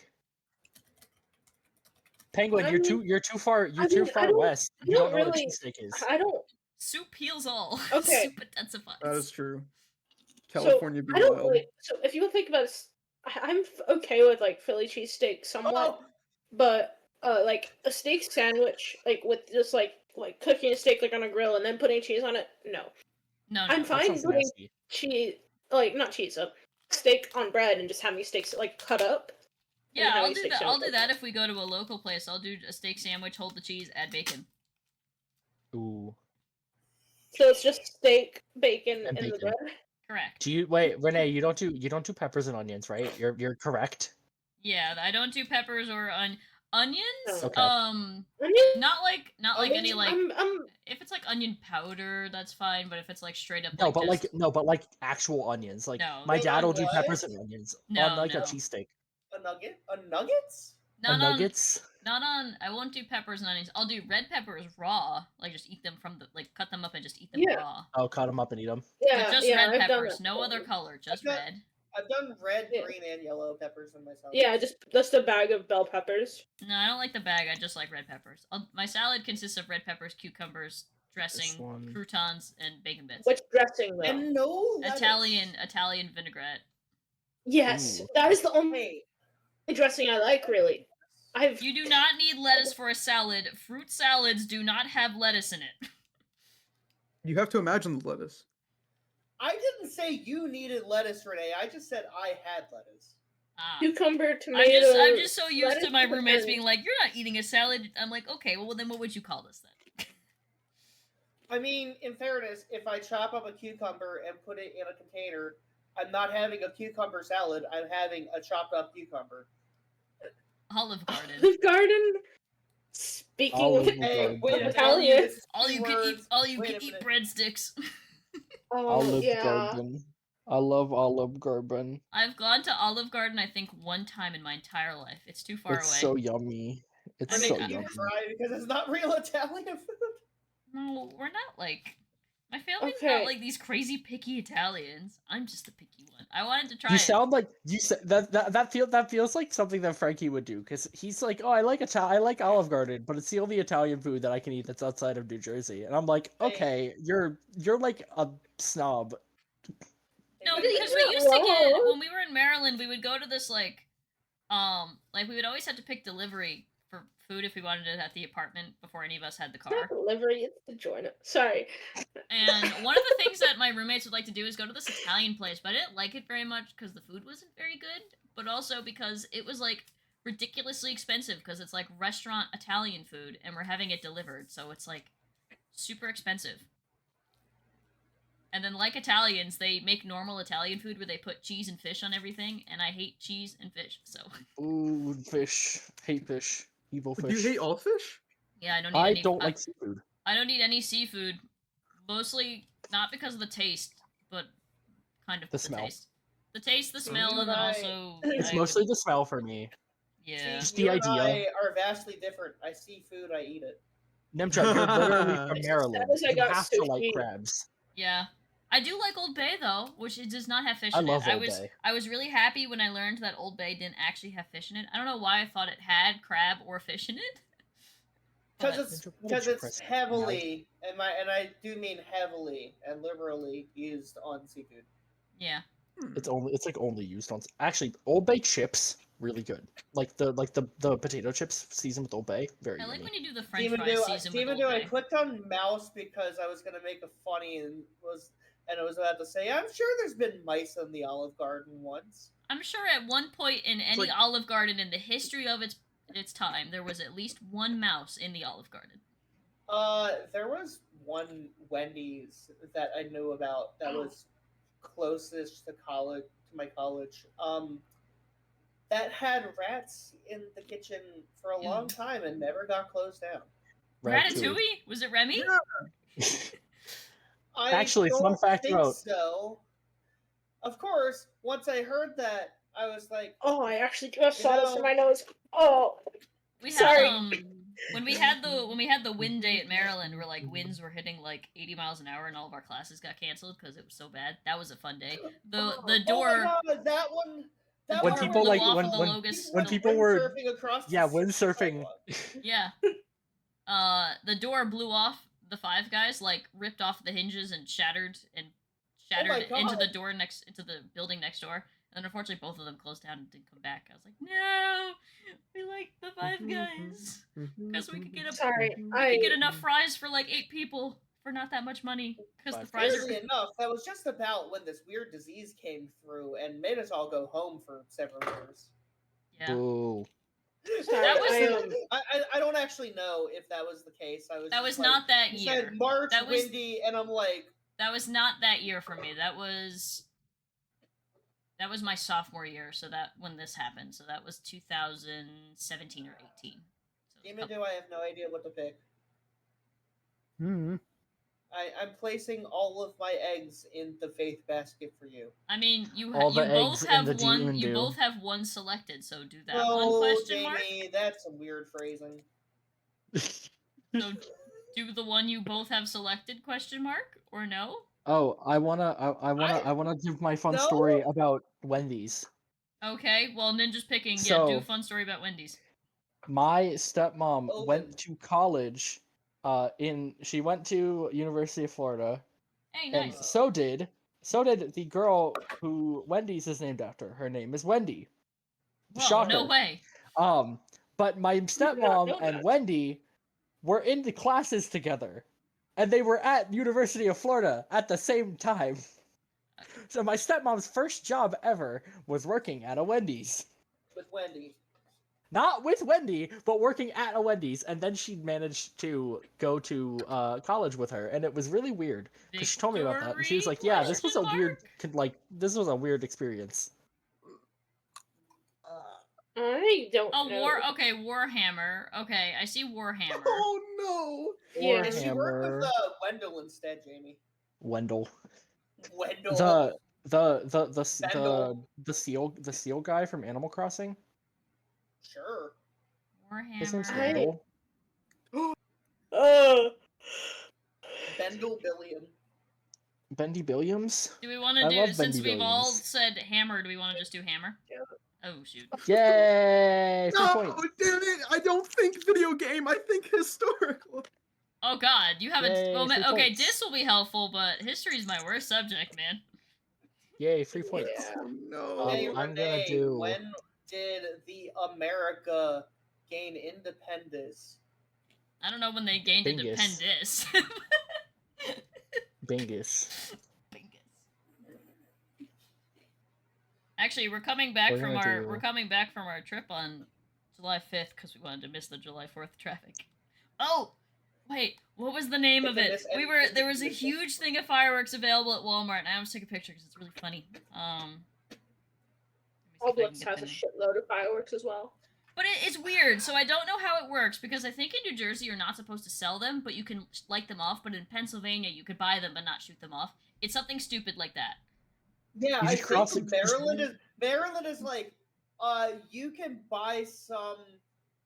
Penguin, I you're mean- too far. You're I too mean, I far don't- west. I You don't don't know what a really- cheesesteak is. I don't. Soup heals all. Okay. Soup intensifies. That is true. So, California be I don't wild. really. So if you think about it, I'm okay with like Philly cheesesteak somewhat, Oh, but like a steak sandwich, like with just like cooking a steak like on a grill and then putting cheese on it. No, No, no. I'm That fine sounds putting nasty. cheese, like not cheese, steak on bread and just having steaks like cut up. Yeah, how I'll you do steak that. I'll sandwich. do that if we go to a local place. I'll do a steak sandwich, hold the cheese, add bacon. Ooh. So it's just steak, bacon, And and the bacon. bread. Correct. Do you wait, Renee? You don't do peppers and onions, right? You're correct. Yeah, I don't do peppers or onions. Okay. Onion? Not like any like. I'm If it's like onion powder, that's fine. But if it's like straight up, No, like, but just, like actual onions. Like No. my Wait, dad on will do what? peppers and onions No, on like no. a cheesesteak. a nugget? A nuggets? not on, Nuggets. not on. I won't do peppers and onions. I'll do red peppers raw, like just eat them from the like cut them up and just eat them Yeah. raw. Oh, cut them up and eat them. yeah, But just yeah, red I've done peppers, that no other before. color, just got- red. I've done red, Yeah. green, and yellow peppers in my salad. Yeah, just a bag of bell peppers. No, I don't like the bag. I just like red peppers. My salad consists of red peppers, cucumbers, dressing, one. croutons, and bacon bits. Which dressing though? And no lettuce. Italian vinaigrette. Yes, Ooh. that is the only Hey, dressing I like. Really, I've You do not need lettuce for a salad. Fruit salads do not have lettuce in it. You have to imagine the lettuce. I didn't say you needed lettuce, Renee. I just said I had lettuce. Ah. cucumber, tomato. I'm just so used to lettuce, my roommates and- being like, "You're not eating a salad." I'm like, "Okay, well then, what would you call this then?" I mean, in fairness, if I chop up a cucumber and put it in a container, I'm not having a cucumber salad. I'm having a chopped up cucumber. Olive Garden. Olive Garden. Speaking Olive of, Hey, Garden. wait a minute. Italian. this is All you can eat. words. All you Wait can a eat minute. breadsticks. oh Olive yeah, Garden. I love Olive Garden. I've gone to Olive Garden, I think, one time in my entire life. It's too far It's away. so yummy. It's I mean, so I- You yummy. cry because it's not real Italian food. No, we're not like. My family's Okay. not like these crazy picky Italians. I'm just the picky one. I wanted to try You it. sound like you said that feels like something that Frankie would do because he's like, oh, I like Olive Garden, but it's the only Italian food that I can eat that's outside of New Jersey, and I'm like, Hey. okay, you're like a snob. No, You're because we not used to get wrong. when we were in Maryland, we would go to this like we would always have to pick delivery for food if we wanted it at the apartment before any of us had the it's not car. delivery. It's the join. Sorry. And one of the things that my roommates would like to do is go to this Italian place, but I didn't like it very much because the food wasn't very good, but also because it was like ridiculously expensive because it's like restaurant Italian food and we're having it delivered, so it's like super expensive. And then, like Italians, they make normal Italian food where they put cheese and fish on everything, and I hate cheese and fish, so Ooh, fish. Hate fish. Evil Do fish. you hate all fish? yeah, I don't need I any. don't like seafood. I don't eat any seafood, mostly not because of the taste, but kind of The smell. taste. The taste, the smell, you and and I- also It's I mostly would- the smell for me. yeah. Just you the and idea. I are vastly different. I see food, I eat it. Nimja, you're literally from It's as Maryland. sad as I You got have to like sushi. crabs. Yeah. I do like Old Bay though, which it does not have fish I in love it. Old Bay. I was really happy when I learned that Old Bay didn't actually have fish in it. I don't know why I thought it had crab or fish in it. Because But- it's heavily, and I do mean heavily and liberally used on seafood. Yeah. It's like only used on actually Old Bay chips, really good. Like the potato chips seasoned with Old Bay, very I like yummy. when you do the French fries season with Old Demondew, I Bay. clicked on mouse because I was gonna make a funny and I was about to say, I'm sure there's been mice in the Olive Garden once. I'm sure at one point in any like- Olive Garden in the history of its time, there was at least one mouse in the Olive Garden. There was one Wendy's that I knew about that was closest to my college. That had rats in the kitchen for a long time and never got closed down. Ratatouille? Was it Remy? Yeah. I Actually, don't fun fact think about- so. Of course, once I heard that, I was like, Oh, I actually just saw this know- in my nose. Oh, We had Sorry. when we had the wind day at Maryland, where like winds were hitting like 80 miles an hour and all of our classes got canceled because it was so bad. That was a fun day. The door. Oh my God, that one. That When one people, blew like, off when- of the when- Logos when Stone. people were- windsurfing across the Yeah, windsurfing. sidewalk. Yeah. The door blew off. The Five Guys like ripped off the hinges and shattered into the God. into the building next door. And unfortunately, both of them closed down and didn't come back. I was like, no, we like the Five Guys because we could get sorry. enough fries for like 8 people for not that much money because the Five fries Guys. are. Weirdly enough, that was just about when this weird disease came through and made us all go home for several years. Yeah. Boo. Sorry, That was- I don't actually know if that was the case. That just was like, not that you year. said March, That was- windy, and I'm like, That was not that year for me. That was my sophomore year. So that when this happened. So that was 2017 or 18. So it was a couple- Demondew, I have no idea what to pick. Hmm. I'm placing all of my eggs in the faith basket for you. I mean, you All the both eggs in have the one. You Demondew. both have one selected. So do that No, one question mark. Jamie, that's some weird phrasing. So do the one you both have selected question mark or no? Oh, I wanna give my fun No. story about Wendy's. Okay, well Ninja's picking. Do So- a fun story about Wendy's. My stepmom Owen. went to college. She went to University of Florida, Hey, and nice. so did the girl who Wendy's is named after. Her name is Wendy. Whoa, Shocker. no way. But my not stepmom know and that. Wendy were in the classes together, and they were at University of Florida at the same time. So my stepmom's first job ever was working at a Wendy's. With Wendy. Not with Wendy, but working at a Wendy's, and then she managed to go to college with her, and it was really weird because she told me about that, and she was like, "Yeah, this was a weird, this was a weird experience." I don't Oh, know. Warhammer. Okay, I see Warhammer. Oh no! Yeah. And she worked Warhammer. with Wendell instead, Jamie. Wendell, Wendell. the seal guy from Animal Crossing. Sure. His name's Warhammer. Wendell. Bendel Billion. Bendy Billiams. Do we want I to love do since Bendy we've all Williams. said Hammer? Do we want to just do Hammer? Yeah. Oh shoot. Yay! 3 No, points. damn it! I don't think video game. I think historical. Oh God, you have a Yay, well, 3 okay. points. This will be helpful, but history is my worst subject, man. Yay! 3 points. Yeah. Oh no! Hey, I'm gonna Renee, do- when did the America gain independence? I don't know when they gained Bingus. independence. Bingus. Actually, we're coming back We're from gonna our trip on July 5th because we wanted to miss the July 4th traffic. Oh, wait, what was the name of it? There was a huge thing of fireworks available at Walmart, and I almost took a picture because it's really funny. Let me see if I can Publix get has the a name. shitload of fireworks as well. But it's weird, so I don't know how it works, because I think in New Jersey you're not supposed to sell them, but you can light them off, but in Pennsylvania you could buy them but not shoot them off. It's something stupid like that. Yeah, You I just cross think it- Maryland is like, you can buy some,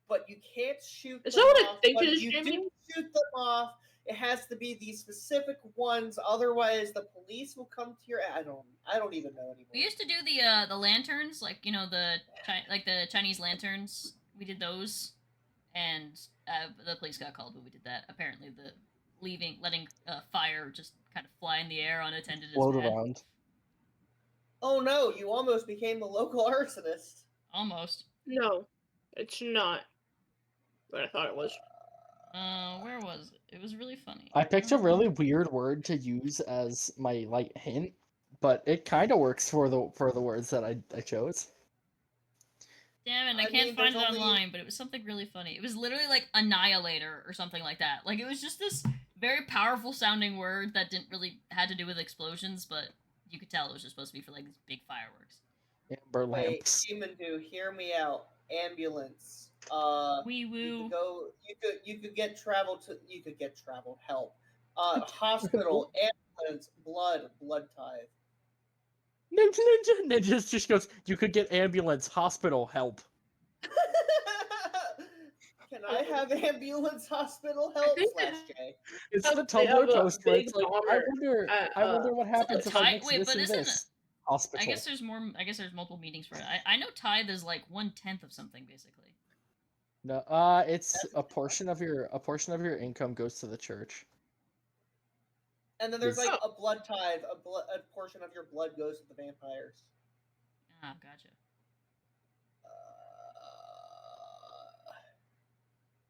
but you can't shoot Is them that what off. I think but it is, you Jamie? do shoot them off. It has to be these specific ones, otherwise the police will come to your. I don't even know anymore. We used to do the lanterns, like the Chinese lanterns. We did those, and the police got called when we did that. Apparently, letting fire just kind of fly in the air unattended is Float bad. around. Oh no, you almost became the local arsonist. Almost. No, it's not what I thought it was. Where was it? It was really funny. I picked a really weird word to use as my like hint, but it kind of works for the words that I chose. Damn it, I I can't mean, find it there's only- online, but it was something really funny. It was literally like Annihilator or something like that. Like, it was just this very powerful sounding word that didn't really had to do with explosions, but you could tell it was just supposed to be for like these big fireworks. Amber Wait, lamps. Demondew, hear me out. Ambulance. Wee You woo. could go. You could get traveled help. Hospital, ambulance, blood tithe. Ninja just goes, you could get ambulance, hospital, help. Can I have ambulance, hospital help? think / It's Oh, the they have Tumblr a post where it's big like, bomber I wonder what happens if I tithe- mix wait, this but and isn't this. Hospital. I guess there's more. I guess there's multiple meanings for it. I know tithe is like 1/10 of something, basically. No, it's a portion of your income goes to the church. And then there's Yes. like a blood tithe. A portion of your blood goes to the vampires. Ah, gotcha.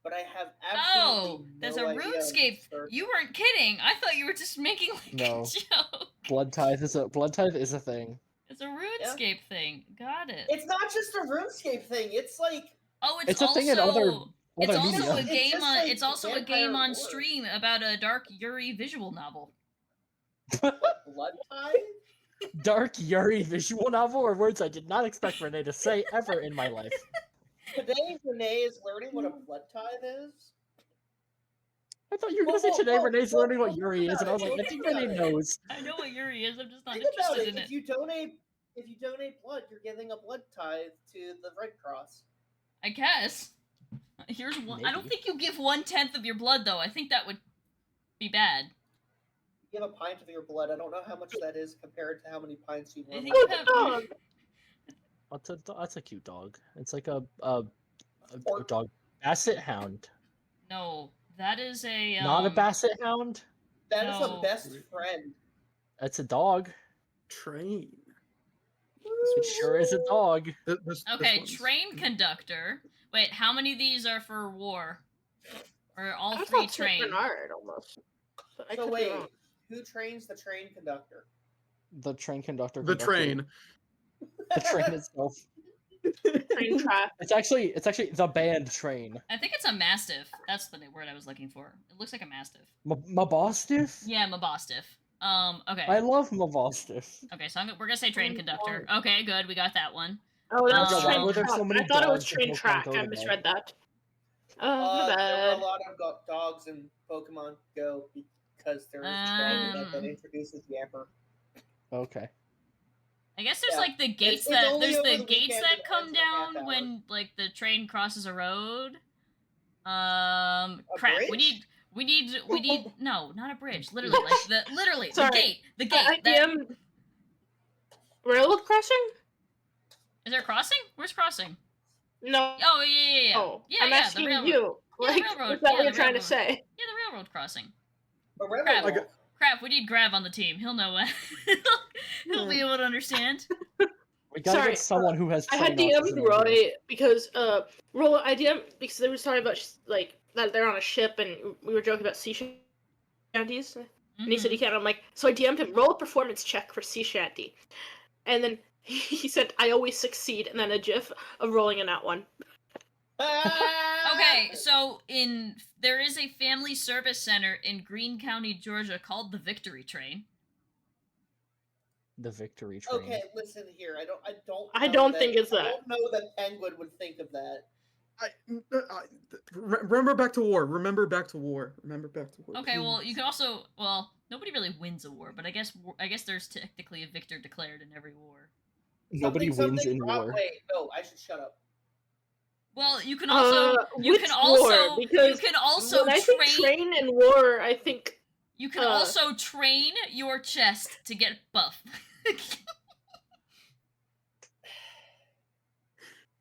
But I have Oh, absolutely there's no a idea RuneScape. of search. You weren't kidding. I thought you were just making like No. a joke. Blood tithe is a thing. It's a RuneScape thing. Got it. It's not just a RuneScape thing. It's like Oh, It's a thing in other It's also media. a It's game just on. like It's also a vampire game on lore. stream about a dark Yuri visual novel. what, blood tithe. Dark Yuri visual novel are words I did not expect Renee to say ever in my life. Today, Renee is learning what a blood tithe is. I thought you were gonna say Whoa, today whoa, Renee's whoa, learning whoa, what Yuri is, and I was like, I think think about Renee it. knows. I know what Yuri is. I'm just not Think about interested it. in it. If you donate blood, you're giving a blood tithe to the Red Cross. I guess. Here's one. I don't Maybe. think you give 1/10 of your blood though. I think that would be bad. You give a pint of your blood. I don't know how much that is compared to how many pints you I run. think you Oh, have. dog. That's a cute dog. It's like a Or- dog basset hound. No, that is a. Not a basset hound. That is No. a best friend. That's a dog. Train. It sure is a dog. This Okay, one's- train conductor. Wait, how many of these are for war? Or all I 3 thought Saint train? Bernard almost. But I So could be wait, wrong. who trains the train conductor? The train conductor. The conducted- train. The train itself. Train track. It's actually the band train. I think it's a mastiff. That's the word I was looking for. It looks like a mastiff. Mabostiff? Yeah, mabostiff. Okay. I love Mabostiff. Okay, so we're gonna say train conductor. Okay, good. We got that one. Oh, that's why train were there track. so many I thought it was dogs in train Pokemon track. Go I today? misread that. Oh, my There were a bad. lot of dogs in Pokemon Go because there is a strong event that Um. introduces Yamper. Okay. I guess there's Yeah. like the gates it's that only there's over the the gates weekend that and come ends in a half down hour. when like the train crosses a road. A Crap. bridge? We need no, not a bridge. Literally, like the Sorry. gate. The gate. I that, am railroad crossing? is there a crossing? Where's crossing? No. Oh yeah. Oh, Yeah, I'm yeah, the asking railroad. you. Yeah, the Like, railroad. is that Yeah, what you're the trying to railroad. say? Yeah, the railroad crossing. The Crap. railroad. Crap, we need Grav on the team. He'll know what. He'll be able to understand. We gotta Sorry, get someone who has I had train officers DM'd in our group. Roy because I DM'd because they were talking about like that they're on a ship and we were joking about sea shanties. And he said he can't. I'm like, so I DM'd him, roll a performance check for sea shanty. And then he said, I always succeed, and then a gif of rolling in that one. Okay, so there is a family service center in Greene County, Georgia called the Victory Train. The victory train. Okay, listen here. I don't think it's I that. don't know that Penguin would think of that. Remember back to war. Remember back to war. Remember back to war. Okay, well, please. you can also nobody really wins a war, but I guess there's technically a victor declared in every war. Nobody wins in war. Wait, no, I should shut up. Well, you can also you which can also war? Because you can also when I think train and war, I think you can also train your chest to get buff.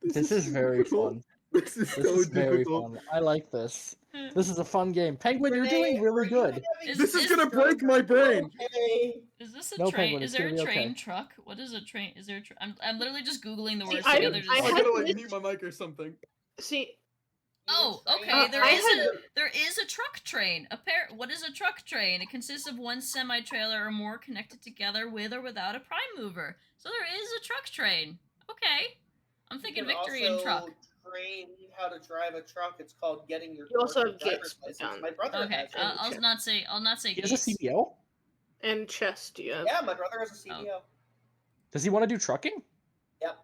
This is very fun. This is This so is very difficult. fun. I like this. This is a fun game. Penguin, you're doing Renee, really are you good. having This is Is- gonna break my brain. Okay. Is this a No, train? Penguin, Is it's there gonna a be train okay. truck? What is a train? Is there a I'm literally just googling the See, words I- together. I I Just... had gotta like this- mute my mic or something. See, Oh, Train. okay. There I is had- there is a truck train. What is a truck train? It consists of one semi-trailer or more connected together with or without a prime mover. So there is a truck train. Okay. I'm You thinking can victory and also truck. train how to drive a truck. It's called getting your You also commercial have driver's gates put license. down. My brother Okay. has it. I'll not say He has a gates. CDL? and chess, do you have? Yeah, my brother has a CDO. Does he want to do trucking? Yep.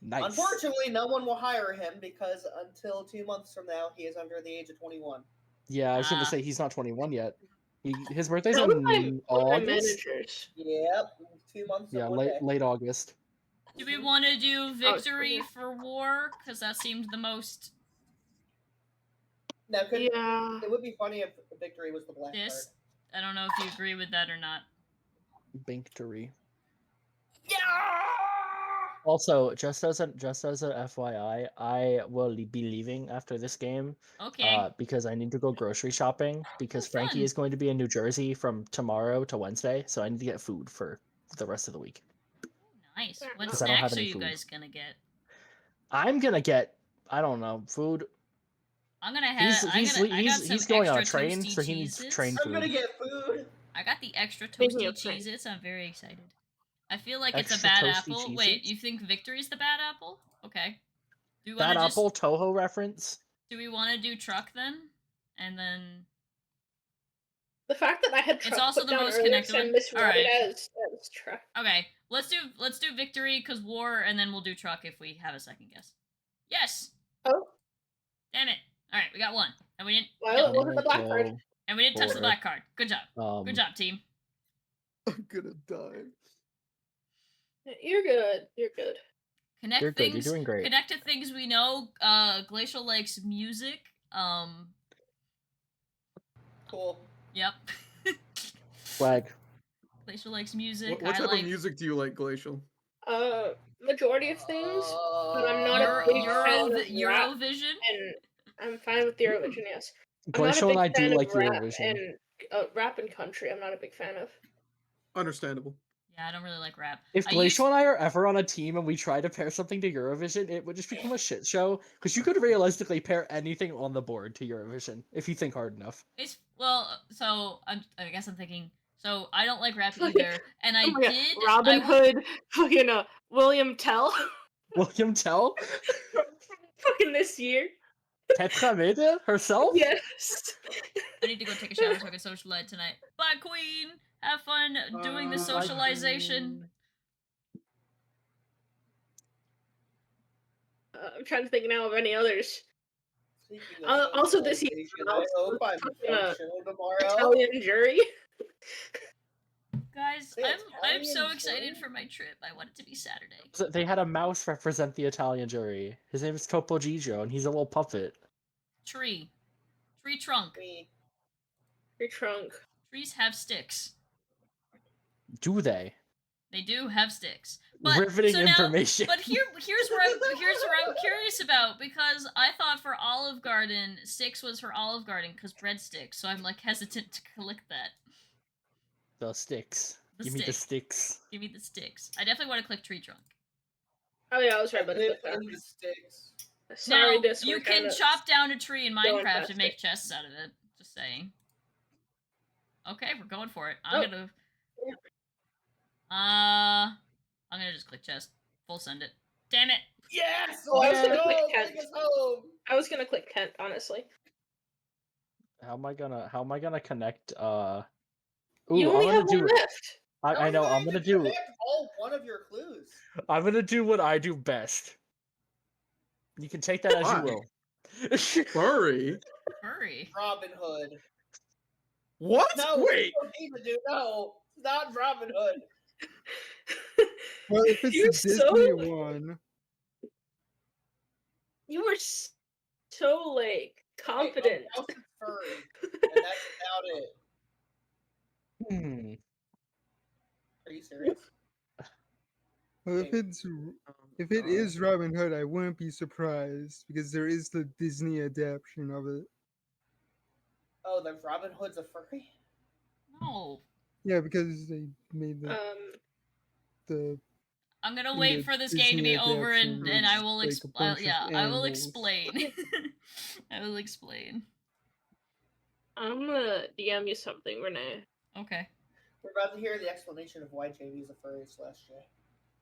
Nice. Unfortunately, no one will hire him because until 2 months from now, he is under the age of 21. Yeah, I was gonna Ah. say he's not 21 yet. His birthday's One of my in August. managers. Yep, 2 months Yeah, and 1 day. late August. Do we want to do victory okay. for war? Because that seemed the most. Now, Yeah. it would be funny if victory was the black This. I don't know if you agree with that or not. Binktory. Yeah. Also, just as a FYI, I will be leaving after this game Okay. because I need to go grocery shopping because Oh, Frankie fun. is going to be in New Jersey from tomorrow to Wednesday, so I need to get food for the rest of the week. Nice. Fair What enough. 'Cause I don't have snacks are any you food. guys gonna get? I'm gonna get, I don't know, food. I'm gonna have. I got some he's going on a extra train, toasty so he needs Cheez-Its. train I'm gonna food. get food. I got the extra Speaking toasty of train. Cheez-Its. I'm very excited. I feel like it's a Extra bad toasty apple. Wait, Cheez-Its? you think victory's the bad apple? Okay. Do we Bad want to Apple Toho reference? Do we want to do truck then? And then The fact that I had truck also put the down most earlier connected 'cause I one. misread Alright. it as truck. okay, let's do victory because war, and then we'll do truck if we have a second guess. Yes. Oh, Damn it. All right, we got one, and we didn't. well, I'm look at the gonna black card. go And we didn't touch the for, black card. Good job. Good job, team. I'm gonna die. You're good. You're good. Connect You're good, you're things. doing great. Connect to things we know. Glacial likes music. Cool. Yep. Flag. Glacial likes music. What I type like of music do you like, Glacial? Majority of things, but I'm not a big fan of rap, Eurovision. and I'm fine with the Eurovision. Yes, I'm not a Glacial big and I do fan of like rap Eurovision. and rap and country. I'm not a big fan of. Understandable. Yeah, I don't really like rap. If I Glacial and I are ever on a team and we try to pair something to Eurovision, it would just become a shit show. Because you could realistically pair anything on the board to Eurovision if you think hard enough. So I guess I'm thinking. So I don't like rap either, and I Oh my God, did. Robin Hood, fucking William Tell, William Tell? fucking this year. Tetramede herself? Yes. I need to go take a shower so I can socialize tonight. Bye, Queen. Have fun doing the Bye, socialization. I'm trying to think now of any others. Speaking of Also this year, socialization, I hope I'm fucking, functional tomorrow. Italian jury. Guys, Say I'm so Italian excited jury? for my trip. I want it to be Saturday. So they had a mouse represent the Italian jury. His name is Topo Gigio, and he's a little puppet. Tree trunk. Your trunk. Trees have sticks. Do they? They do have sticks. But, Riveting so now- information. But here's where I'm curious about, because I thought for Olive Garden, sticks was for Olive Garden because breadsticks. So I'm like hesitant to click that. The sticks. The Give me the stick. sticks. Give me the sticks. I definitely want to click tree trunk. Oh yeah, I was right about Live that. in the sticks. Sorry, Now, this you we're can kinda chop down a tree in going Minecraft past and make it. chests out of it. Just saying. Okay, we're going for it. Oh. I'm gonna just click chest. Full send it. Damn it! Yes! Oh, I was gonna let's click go! tent. Take us home! I was gonna click tent, honestly. How am I gonna connect You Ooh, only I'm have gonna one do left. How I are know you I'm going gonna to do connect all one of your clues. I'm gonna do what I do best. You can take that as you Why? will. Furry? Hurry. Robin Hood. What? No, Wait. you don't need to do. No, it's not Robin Hood. Well, if it's You're the Disney so- one, You were so like confident. House is furry, and that's about it. Hmm. Are you serious? well, if it's If it is Robin Hood, I wouldn't be surprised because there is the Disney adaptation of it. Oh, the Robin Hood's a furry? No. Yeah, because they made the I'm gonna in wait the for this game to Disney be over and adaptation, I there's, will like, a bunch of I will animals. explain. I will explain. I'm gonna DM you something, Renee. Okay. We're about to hear the explanation of why Jamie is a furry / Jay.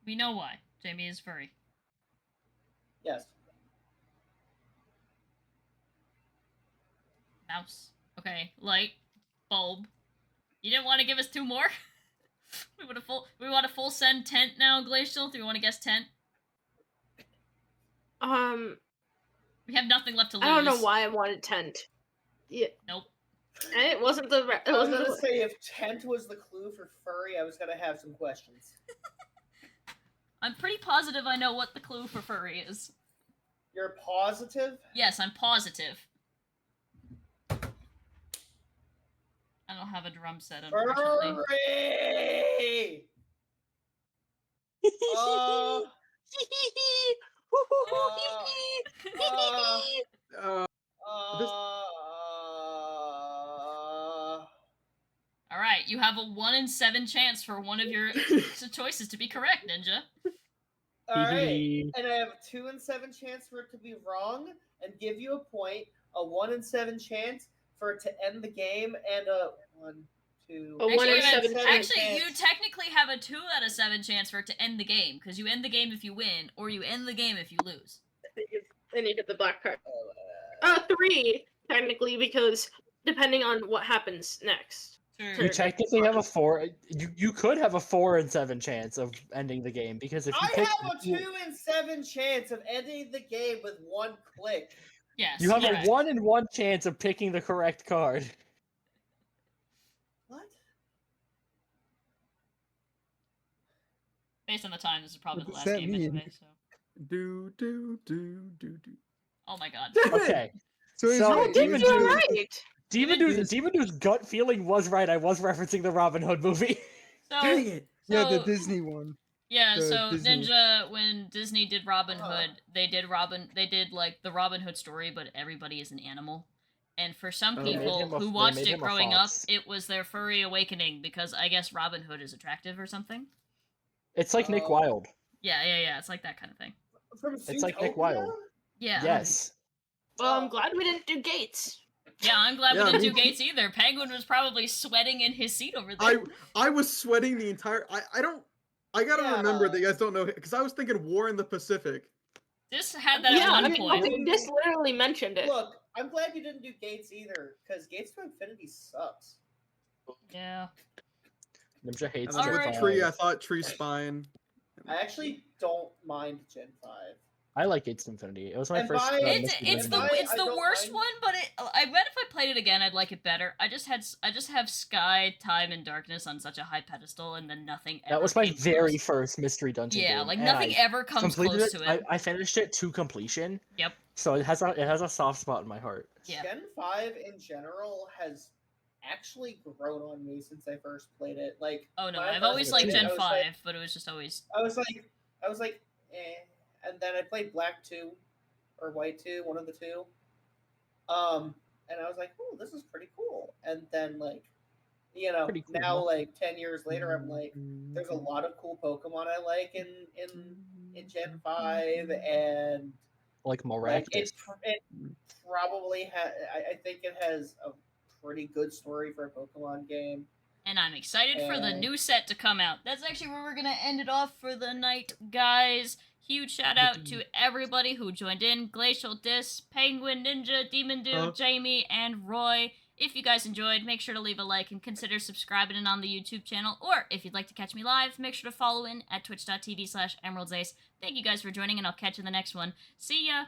We know why. Jamie is furry. Yes. Mouse. Okay. Light. Bulb. You didn't want to give us 2 more? we want a full send tent now, Glacial? Do we want to guess tent? I We have nothing left to lose. don't know why I wanted tent. Yeah. Nope. And it wasn't the. It I was wasn't gonna the. say if tent was the clue for furry, I was gonna have some questions. I'm pretty positive I know what the clue for furry is. You're positive? Yes, I'm positive. I don't have a drum set, unfortunately. Furry! Alright, you have a 1 in 7 chance for one of your choices to be correct, Ninja. Alright, and I have a 2 in 7 chance for it to be wrong, and give you a point, a 1 in 7 chance for it to end the game, and a 1, 2... A 1 in 7 chance. Actually, you technically have a 2 out of 7 chance for it to end the game, because you end the game if you win, or you end the game if you lose. Then you get the black card. 3, technically, because depending on what happens next. True. You technically have a 4. You could have a 4 in 7 chance of ending the game because if you I pick, have a 2 in 7 chance of ending the game with 1 click. Yes. you have yeah. a 1 in 1 chance of picking the correct card. What? Based on the time, this is probably What the does last that game mean? anyway, so... Do. Oh my god. Okay. So, is So, it- Demon You're Dew- right. Demondew's gut feeling was right. I was referencing the Robin Hood movie. So, Dang it. yeah, the so- Disney one. Yeah, The so Disney. Ninja, when Disney did Robin Uh-huh. Hood, they did like the Robin Hood story, but everybody is an animal. And for some Oh. They made people him a- who they watched made it him a growing up, fox. it was their furry awakening because I guess Robin Hood is attractive or something. It's like Nick Oh. Wilde. Yeah, it's like that kind of thing. From It's like Nick Zootopia? Wilde. Yeah. Yes. Well, I'm glad we didn't do Gates. Yeah, I'm glad Yeah, we didn't me do too. Gates either. Penguin was probably sweating in his seat over there. I was sweating the entire. I gotta Yeah. remember that you guys don't know because I was thinking War in the Pacific. This had that at Yeah, one I mean, I point. think this literally mentioned it. Look, I'm glad you didn't do Gates either, because Gates to Infinity sucks. Yeah. Ninja hates And then Alright. with Tree, I thought Tree Spine. I actually don't mind Gen 5. I like Gates to Infinity. It was my And first. by- It's Mystery it's the Dungeon. I it's the don't worst mind- one, but I bet if I played it again, I'd like it better. I just have Sky, Time, and Darkness on such a high pedestal, and then nothing. That ever was my came very close. first Mystery Dungeon Yeah, game. like and nothing I ever comes completed close to it. I finished it to completion. Yep. So it has a soft spot in my heart. Yeah. Gen 5 in general has actually grown on me since I first played it. Like, Oh no, when I I've first always played liked it, Gen I was 5, like- but it was just always I was like, eh. And then I played Black 2 or White 2, one of the two. And I was like, oh, this is pretty cool. And then, like, you know, Pretty cool. now, like, 10 years later, I'm like, there's a lot of cool Pokemon I like in Gen 5, and Like like, Maractus. it probably I think it has a pretty good story for a Pokemon game. and I'm excited for the And- new set to come out. That's actually where we're gonna end it off for the night, guys. Huge shout out to everybody who joined in: Glacial, Dis, Penguin, Ninja, Demondew, Jamie, and Roy. If you guys enjoyed, make sure to leave a like and consider subscribing on the YouTube channel. Or if you'd like to catch me live, make sure to follow in at twitch.tv/emeraldsace. Thank you guys for joining, and I'll catch you in the next one. See ya!